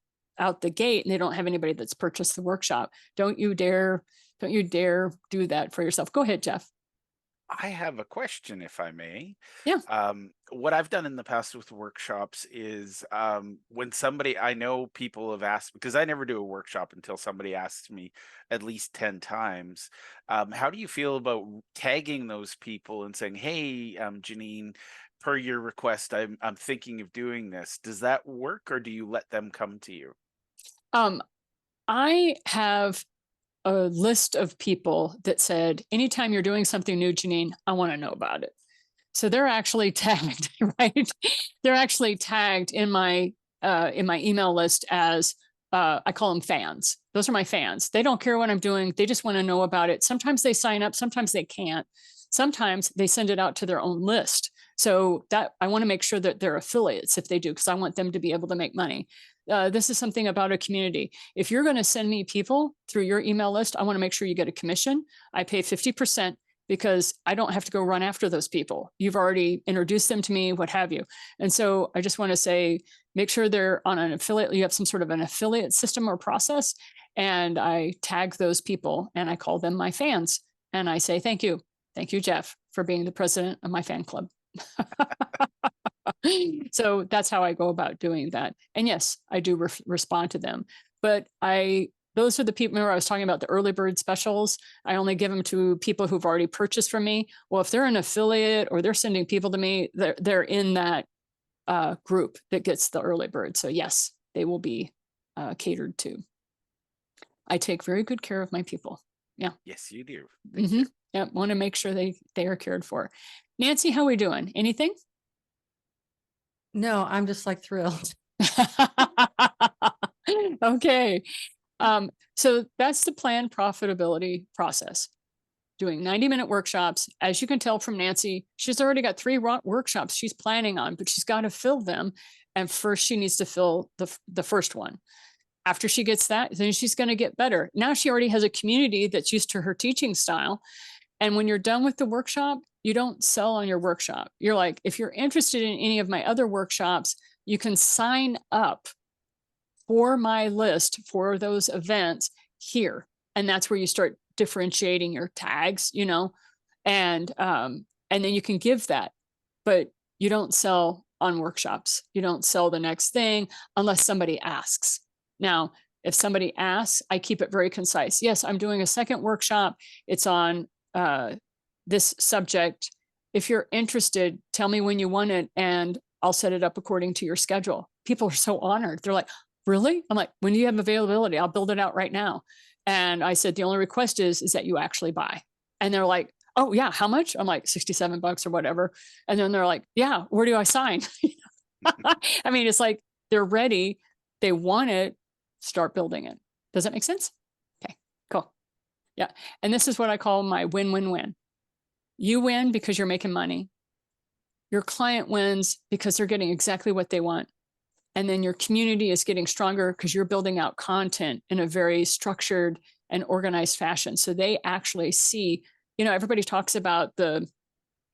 the gate, and they don't have anybody that's purchased the workshop. Don't you dare do that for yourself. Go ahead, Jeff. I have a question, if I may. Yeah. What I've done in the past with workshops is when somebody, I know people have asked, because I never do a workshop until somebody asks me at least 10 times. How do you feel about tagging those people and saying, hey, Janine, per your request, I'm thinking of doing this. Does that work, or do you let them come to you? Um, I have a list of people that said, anytime you're doing something new, Janine, I want to know about it. So they're actually tagged, right? They're actually tagged in my email list as I call them fans. Those are my fans. They don't care what I'm doing. They just want to know about it. Sometimes they sign up, sometimes they can't. Sometimes they send it out to their own list. So that I want to make sure that they're affiliates if they do, because I want them to be able to make money. This is something about a community. If you're going to send me people through your email list, I want to make sure you get a commission. I pay 50% because I don't have to go run after those people. You've already introduced them to me, what have you. And so I just want to say, make sure they're on an affiliate, you have some sort of an affiliate system or process. And I tag those people and I call them my fans. And I say, thank you. Thank you, Jeff, for being the president of my fan club. So that's how I go about doing that. And yes, I do respond to them. But those are the people, remember I was talking about the early bird specials. I only give them to people who've already purchased from me. Well, if they're an affiliate or they're sending people to me, they're in that group that gets the early bird. So yes, they will be catered to. I take very good care of my people. Yeah. Yes, you do. Thank you. Yeah, want to make sure they are cared for. Nancy, how are we doing? Anything? No, I'm just like thrilled. Okay. So that's the planned profitability process. Doing 90-minute workshops. As you can tell from Nancy, she's already got 3 workshops she's planning on, but she's got to fill them. And first she needs to fill the first one. After she gets that, then she's going to get better. Now she already has a community that's used to her teaching style. And when you're done with the workshop, you don't sell on your workshop. You're like, if you're interested in any of my other workshops, you can sign up for my list for those events here. And that's where you start differentiating your tags, and then you can give that, but you don't sell on workshops. You don't sell the next thing unless somebody asks. Now, if somebody asks, I keep it very concise. Yes, I'm doing a second workshop. It's on this subject. If you're interested, tell me when you want it and I'll set it up according to your schedule. People are so honored. They're like, really? I'm like, when do you have availability? I'll build it out right now. And I said, the only request is that you actually buy. And they're like, oh yeah, how much? I'm like, $67 or whatever. And then they're like, yeah, where do I sign? I mean, it's like, they're ready. They want it. Start building it. Does that make sense? Okay, cool. Yeah. And this is what I call my win-win-win. You win because you're making money. Your client wins because they're getting exactly what they want. And then your community is getting stronger because you're building out content in a very structured and organized fashion. So they actually see, everybody talks about the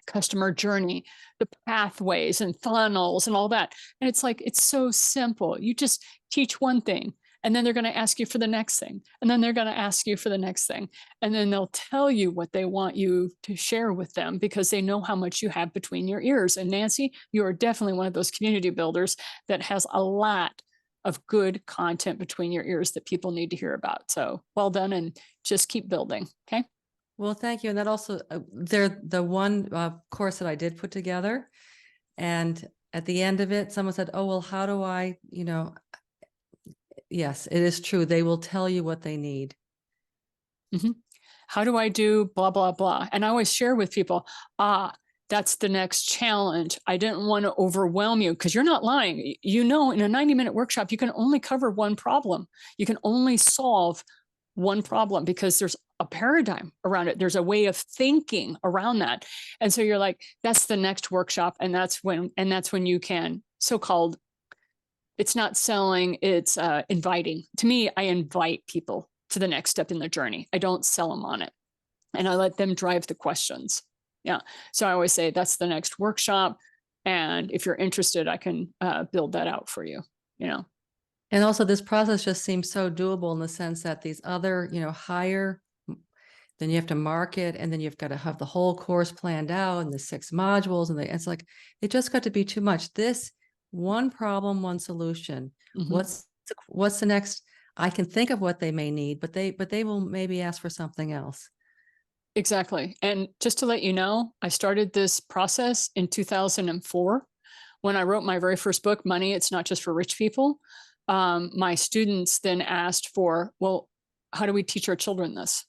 customer journey, the pathways and funnels and all that. And it's like, it's so simple. You just teach one thing. And then they're going to ask you for the next thing. And then they're going to ask you for the next thing. And then they'll tell you what they want you to share with them because they know how much you have between your ears. And Nancy, you are definitely one of those community builders that has a lot of good content between your ears that people need to hear about. So well done, and just keep building. Okay. Well, thank you. And that also, they're the one course that I did put together. And at the end of it, someone said, oh, well, how do I, yes, it is true. They will tell you what they need. Mm-hmm. How do I do blah, blah, blah? And I always share with people, that's the next challenge. I didn't want to overwhelm you because you're not lying. In a 90-minute workshop, you can only cover one problem. You can only solve one problem because there's a paradigm around it. There's a way of thinking around that. And so you're like, that's the next workshop. And that's when you can so-called, it's not selling, it's inviting. To me, I invite people to the next step in the journey. I don't sell them on it. And I let them drive the questions. Yeah. So I always say that's the next workshop. And if you're interested, I can build that out for you, And also this process just seems so doable in the sense that these other, higher then you have to mark it, and then you've got to have the whole course planned out and the 6 modules, and it's like, it just got to be too much. This one problem, one solution. What's the next? I can think of what they may need, but they will maybe ask for something else. Exactly. And just to let you know, I started this process in 2004 when I wrote my very first book, Money, It's Not Just for Rich People. My students then asked for, well, how do we teach our children this?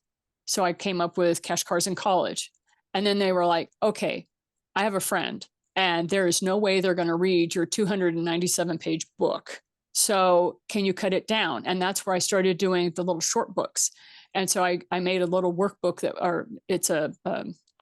So I came up with Cash Cars in College. And then they were like, okay, I have a friend and there is no way they're going to read your 297-page book. So can you cut it down? And that's where I started doing the little short books. And so I made a little workbook it's a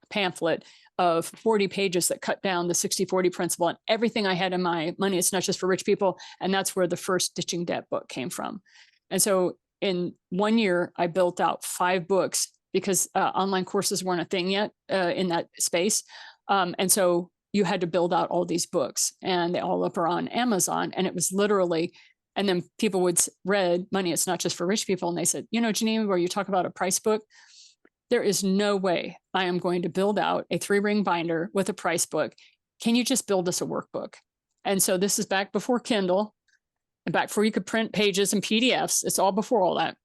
pamphlet of 40 pages that cut down the 60-40 principle and everything I had in my Money, It's Not Just for Rich People. And that's where the first Ditching Debt book came from. And so in 1 year, I built out 5 books because online courses weren't a thing yet in that space. And so you had to build out all these books, and they all up are on Amazon. And it was literally, and then people would read Money, It's Not Just for Rich People. And they said, you know, Janine, where you talk about a price book, there is no way I am going to build out a 3-ring binder with a price book. Can you just build us a workbook? And so this is back before Kindle and back before you could print pages and PDFs. It's all before all that.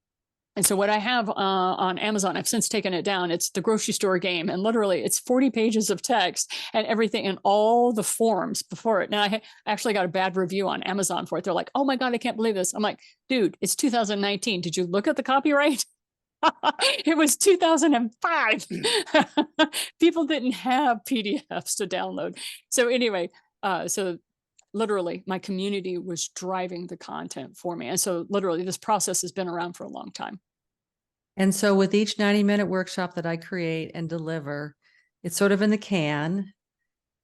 And so what I have on Amazon, I've since taken it down. It's the grocery store game. And literally it's 40 pages of text and everything and all the forms before it. Now I actually got a bad review on Amazon for it. They're like, oh my God, I can't believe this. I'm like, dude, it's 2019. Did you look at the copyright? It was 2005. People didn't have PDFs to download. So anyway, so literally my community was driving the content for me. And so literally this process has been around for a long time. And so with each 90-minute workshop that I create and deliver, it's sort of in the can.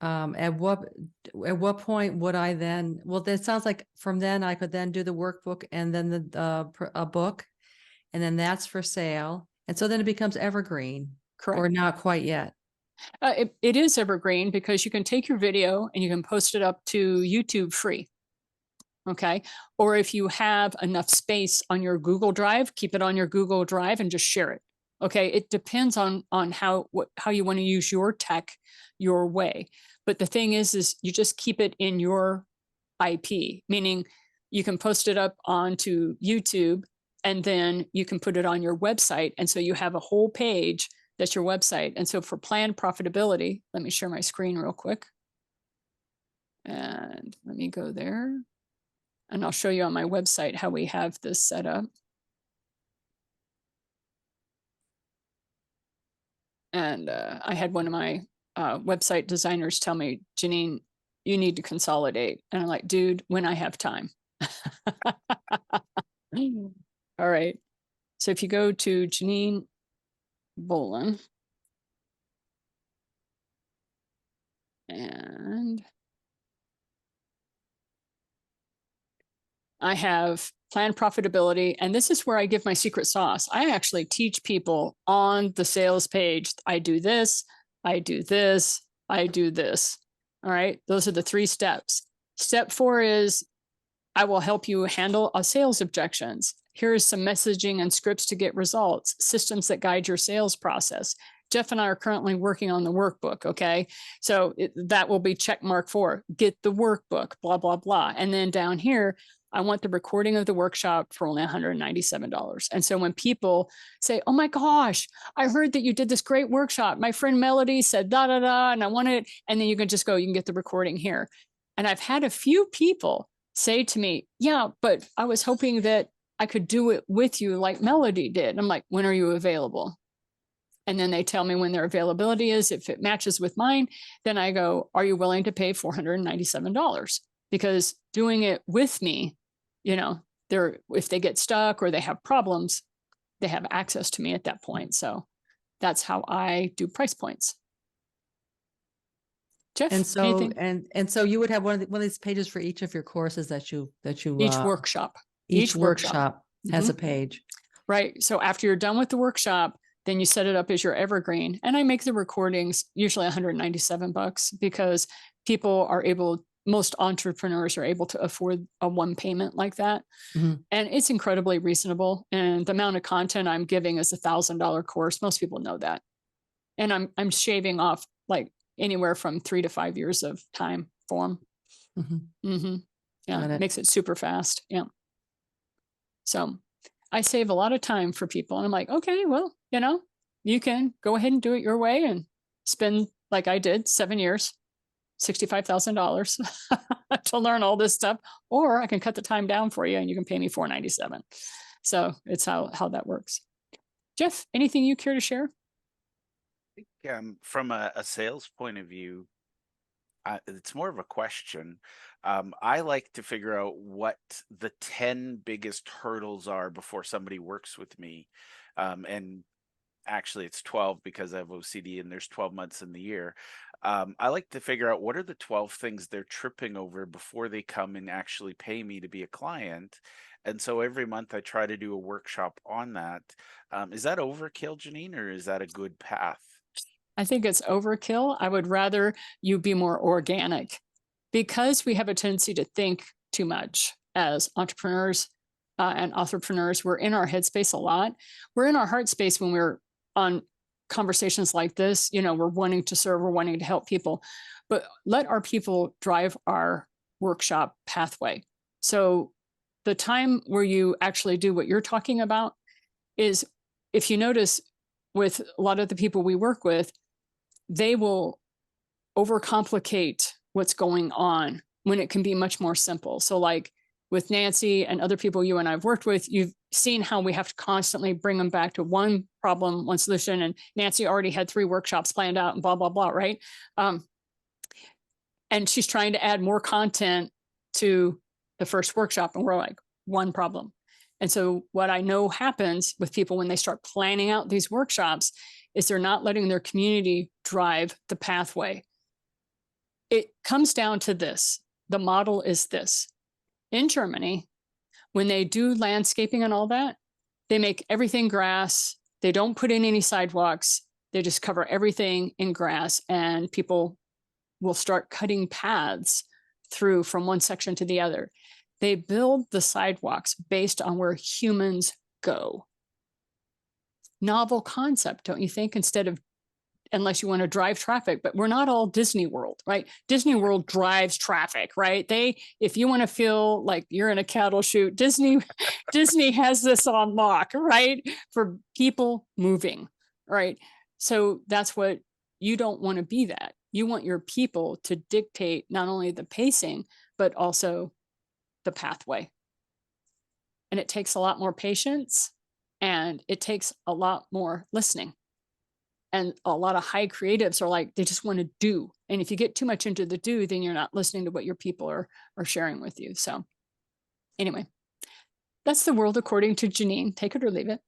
At what point would I then, well, that sounds like from then I could then do the workbook and then a book, and then that's for sale. And so then it becomes evergreen. Correct. Or not quite yet. It is evergreen because you can take your video and you can post it up to YouTube free. Okay. Or if you have enough space on your Google Drive, keep it on your Google Drive and just share it. Okay. It depends on how you want to use your tech your way. But the thing is you just keep it in your IP, meaning you can post it up onto YouTube and then you can put it on your website. And so you have a whole page that's your website. And so for planned profitability, let me share my screen real quick. And let me go there. And I'll show you on my website how we have this set up. And I had one of my website designers tell me, Janine, you need to consolidate. And I'm like, dude, when I have time. All right. So if you go to Janine Bolon, and I have planned profitability, and this is where I give my secret sauce. I actually teach people on the sales page. I do this, I do this, I do this. All right. Those are the 3 steps. Step 4 is I will help you handle sales objections. Here's some messaging and scripts to get results, systems that guide your sales process. Jeff and I are currently working on the workbook. Okay. So that will be check mark 4, get the workbook, blah, blah, blah. And then down here, I want the recording of the workshop for only $197. And so when people say, oh my gosh, I heard that you did this great workshop. My friend Melody said da, da, da, and I want it. And then you can just go, you can get the recording here. And I've had a few people say to me, yeah, but I was hoping that I could do it with you like Melody did. And I'm like, when are you available? And then they tell me when their availability is. If it matches with mine, then I go, are you willing to pay $497? Because doing it with me, you know, if they get stuck or they have problems, they have access to me at that point. So that's how I do price points. Jeff, And so anything? and so you would have one of these pages for each of your courses that you Each workshop. Each workshop has a page. Right. So after you're done with the workshop, then you set it up as your evergreen. And I make the recordings usually $197 because people are able most entrepreneurs are able to afford a one payment like that. Mhm. And it's incredibly reasonable. And the amount of content I'm giving is $1,000 course. Most people know that. And I'm shaving off like anywhere from 3 to 5 years of time for them. Mhm. Yeah, Got it. makes it super fast. Yeah. So I save a lot of time for people. And I'm like, okay, well, you can go ahead and do it your way and spend, like I did, 7 years, $65,000 to learn all this stuff, or I can cut the time down for you and you can pay me $497. So it's how that works. Jeff, anything you care to share? From a sales point of view, it's more of a question. I like to figure out what the 10 biggest hurdles are before somebody works with me. And actually, it's 12 because I have OCD and there's 12 months in the year. I like to figure out what are the 12 things they're tripping over before they come and actually pay me to be a client. And so every month I try to do a workshop on that. Is that overkill, Janine, or is that a good path? I think it's overkill. I would rather you be more organic, because we have a tendency to think too much as entrepreneurs and authorpreneurs. We're in our headspace a lot. We're in our heart space when we're on conversations like this. We're wanting to serve, we're wanting to help people, but let our people drive our workshop pathway. So the time where you actually do what you're talking about is, if you notice, with a lot of the people we work with, they will overcomplicate what's going on when it can be much more simple. So like with Nancy and other people you and I've worked with, you've seen how we have to constantly bring them back to one problem, one solution. And Nancy already had 3 workshops planned out and blah, blah, blah, right? And she's trying to add more content to the first workshop. And we're like, one problem. And so what I know happens with people when they start planning out these workshops is they're not letting their community drive the pathway. It comes down to this. The model is this. In Germany, when they do landscaping and all that, they make everything grass. They don't put in any sidewalks. They just cover everything in grass, and people will start cutting paths through from one section to the other. They build the sidewalks based on where humans go. Novel concept, don't you think? Unless you want to drive traffic, but we're not all Disney World, right? Disney World drives traffic, right? If you want to feel like you're in a cattle chute, Disney has this on lock, right? For people moving, right? So that's what you don't want to be. That you want your people to dictate not only the pacing, but also the pathway. And it takes a lot more patience, and it takes a lot more listening. And a lot of high creatives are like, they just want to do. And if you get too much into the do, then you're not listening to what your people are sharing with you. So anyway, that's the world according to Janine. Take it or leave it.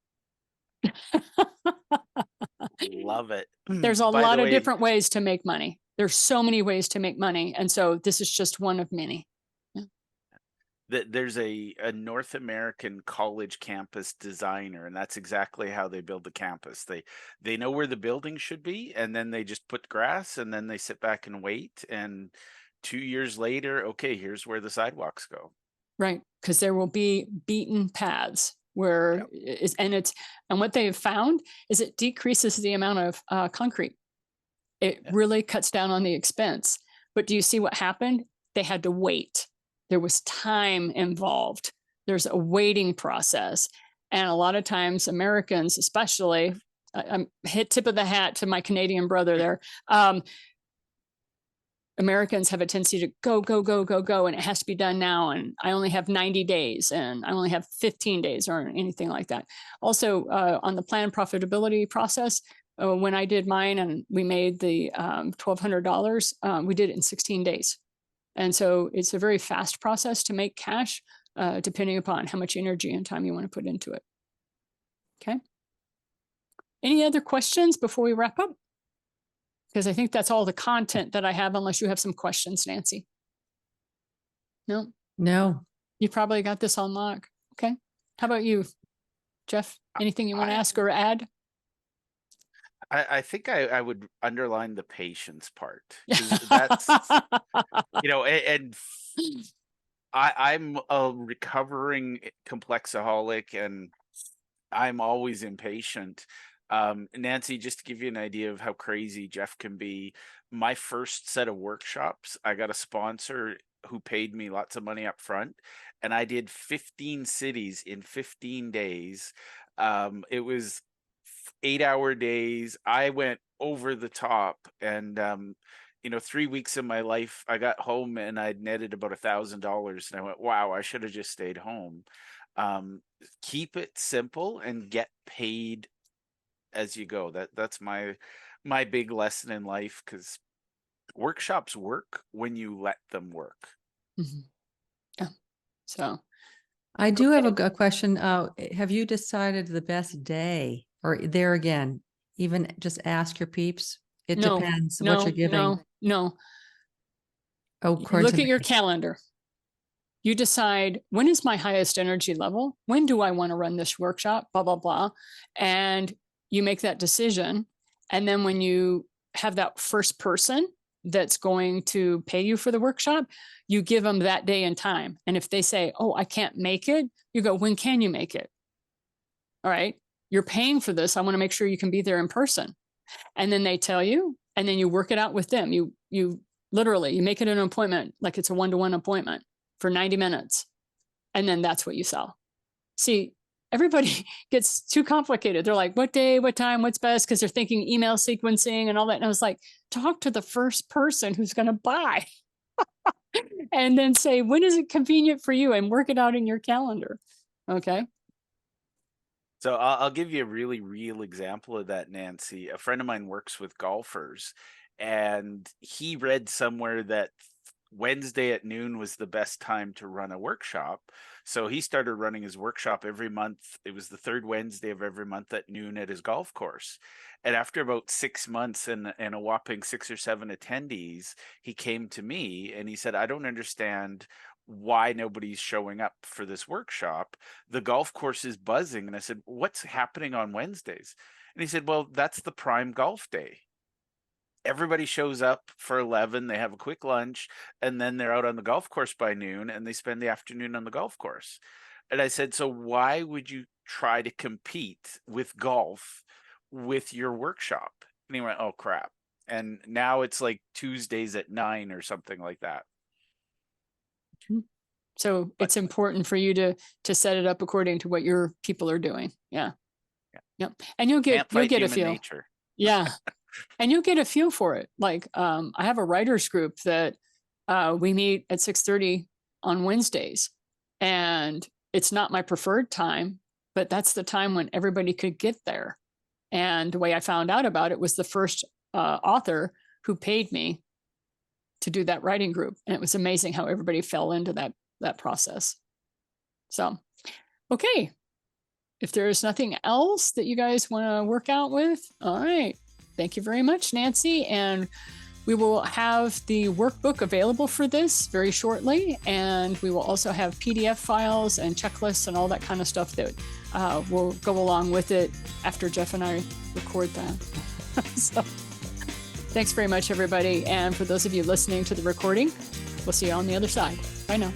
Love it. There's a By lot the of way, different ways to make money. There's so many ways to make money. And so this is just one of many. there's a North American college campus designer, and that's exactly how they build the campus. They know where the building should be, and then they just put grass, and then they sit back and wait. And 2 years later, okay, here's where the sidewalks go. Right. Because there will be beaten paths where and what they have found is it decreases the amount of concrete. It really cuts down on the expense. But do you see what happened? They had to wait. There was time involved. There's a waiting process. And a lot of times Americans, especially, I'm hit tip of the hat to my Canadian brother there. Americans have a tendency to go, go, go, go, go, and it has to be done now. And I only have 90 days and I only have 15 days or anything like that. Also, on the plan profitability process, when I did mine and we made the $1,200, we did it in 16 days. And so it's a very fast process to make cash, depending upon how much energy and time you want to put into it. Okay. Any other questions before we wrap up? Because I think that's all the content that I have, unless you have some questions, Nancy. No? No. You probably got this on lock. Okay. How about you, Jeff? Anything you want to ask or add? I think I would underline the patience part, 'cause that's, and I'm a recovering complexaholic, and I'm always impatient. Nancy, just to give you an idea of how crazy Jeff can be, my first set of workshops, I got a sponsor who paid me lots of money up front, and I did 15 cities in 15 days. It was 8-hour days. I went over the top, and 3 weeks of my life, I got home and I'd netted about $1,000, and I went, wow, I should have just stayed home. Keep it simple and get paid as you go. That's my big lesson in life, because workshops work when you let them work. Mhm. Yeah. So I do have okay. a question. Have you decided the best day? Or there again, even just ask your peeps. It No, depends what you're giving. no. Oh, You according look to at your me. calendar. You decide, when is my highest energy level? When do I want to run this workshop? Blah, blah, blah. And you make that decision. And then when you have that first person that's going to pay you for the workshop, you give them that day and time. And if they say, oh, I can't make it, you go, when can you make it? All right. You're paying for this. I want to make sure you can be there in person. And then they tell you, and then you work it out with them. You literally, you make it an appointment, like it's a 1-to-1 appointment for 90 minutes. And then that's what you sell. See, everybody gets too complicated. They're like, what day, what time, what's best? Because they're thinking email sequencing and all that. And I was like, talk to the first person who's going to buy and then say, when is it convenient for you, and work it out in your calendar. Okay. So I'll give you a really real example of that, Nancy. A friend of mine works with golfers, and he read somewhere that Wednesday at noon was the best time to run a workshop. So he started running his workshop every month. It was the third Wednesday of every month at noon at his golf course. And after about 6 months and a whopping 6 or 7 attendees, he came to me and he said, I don't understand why nobody's showing up for this workshop. The golf course is buzzing. And I said, what's happening on Wednesdays? And he said, well, that's the prime golf day. Everybody shows up for 11, they have a quick lunch, and then they're out on the golf course by noon, and they spend the afternoon on the golf course. And I said, so why would you try to compete with golf with your workshop? And he went, oh crap. And now it's like Tuesdays at 9 or something like that. So it's important for you to set it up according to what your people are doing. Yeah. Yep. And you'll get a feel. Nature. Yeah. And you'll get a feel for it. Like, I have a writers group that we meet at 6:30 on Wednesdays, and it's not my preferred time, but that's the time when everybody could get there. And the way I found out about it was the first author who paid me to do that writing group. And it was amazing how everybody fell into that process. So, okay. If there's nothing else that you guys want to work out with, all right. Thank you very much, Nancy. And we will have the workbook available for this very shortly. And we will also have PDF files and checklists and all that kind of stuff that will go along with it after Jeff and I record that. So thanks very much, everybody. And for those of you listening to the recording, we'll see you on the other side. Bye now.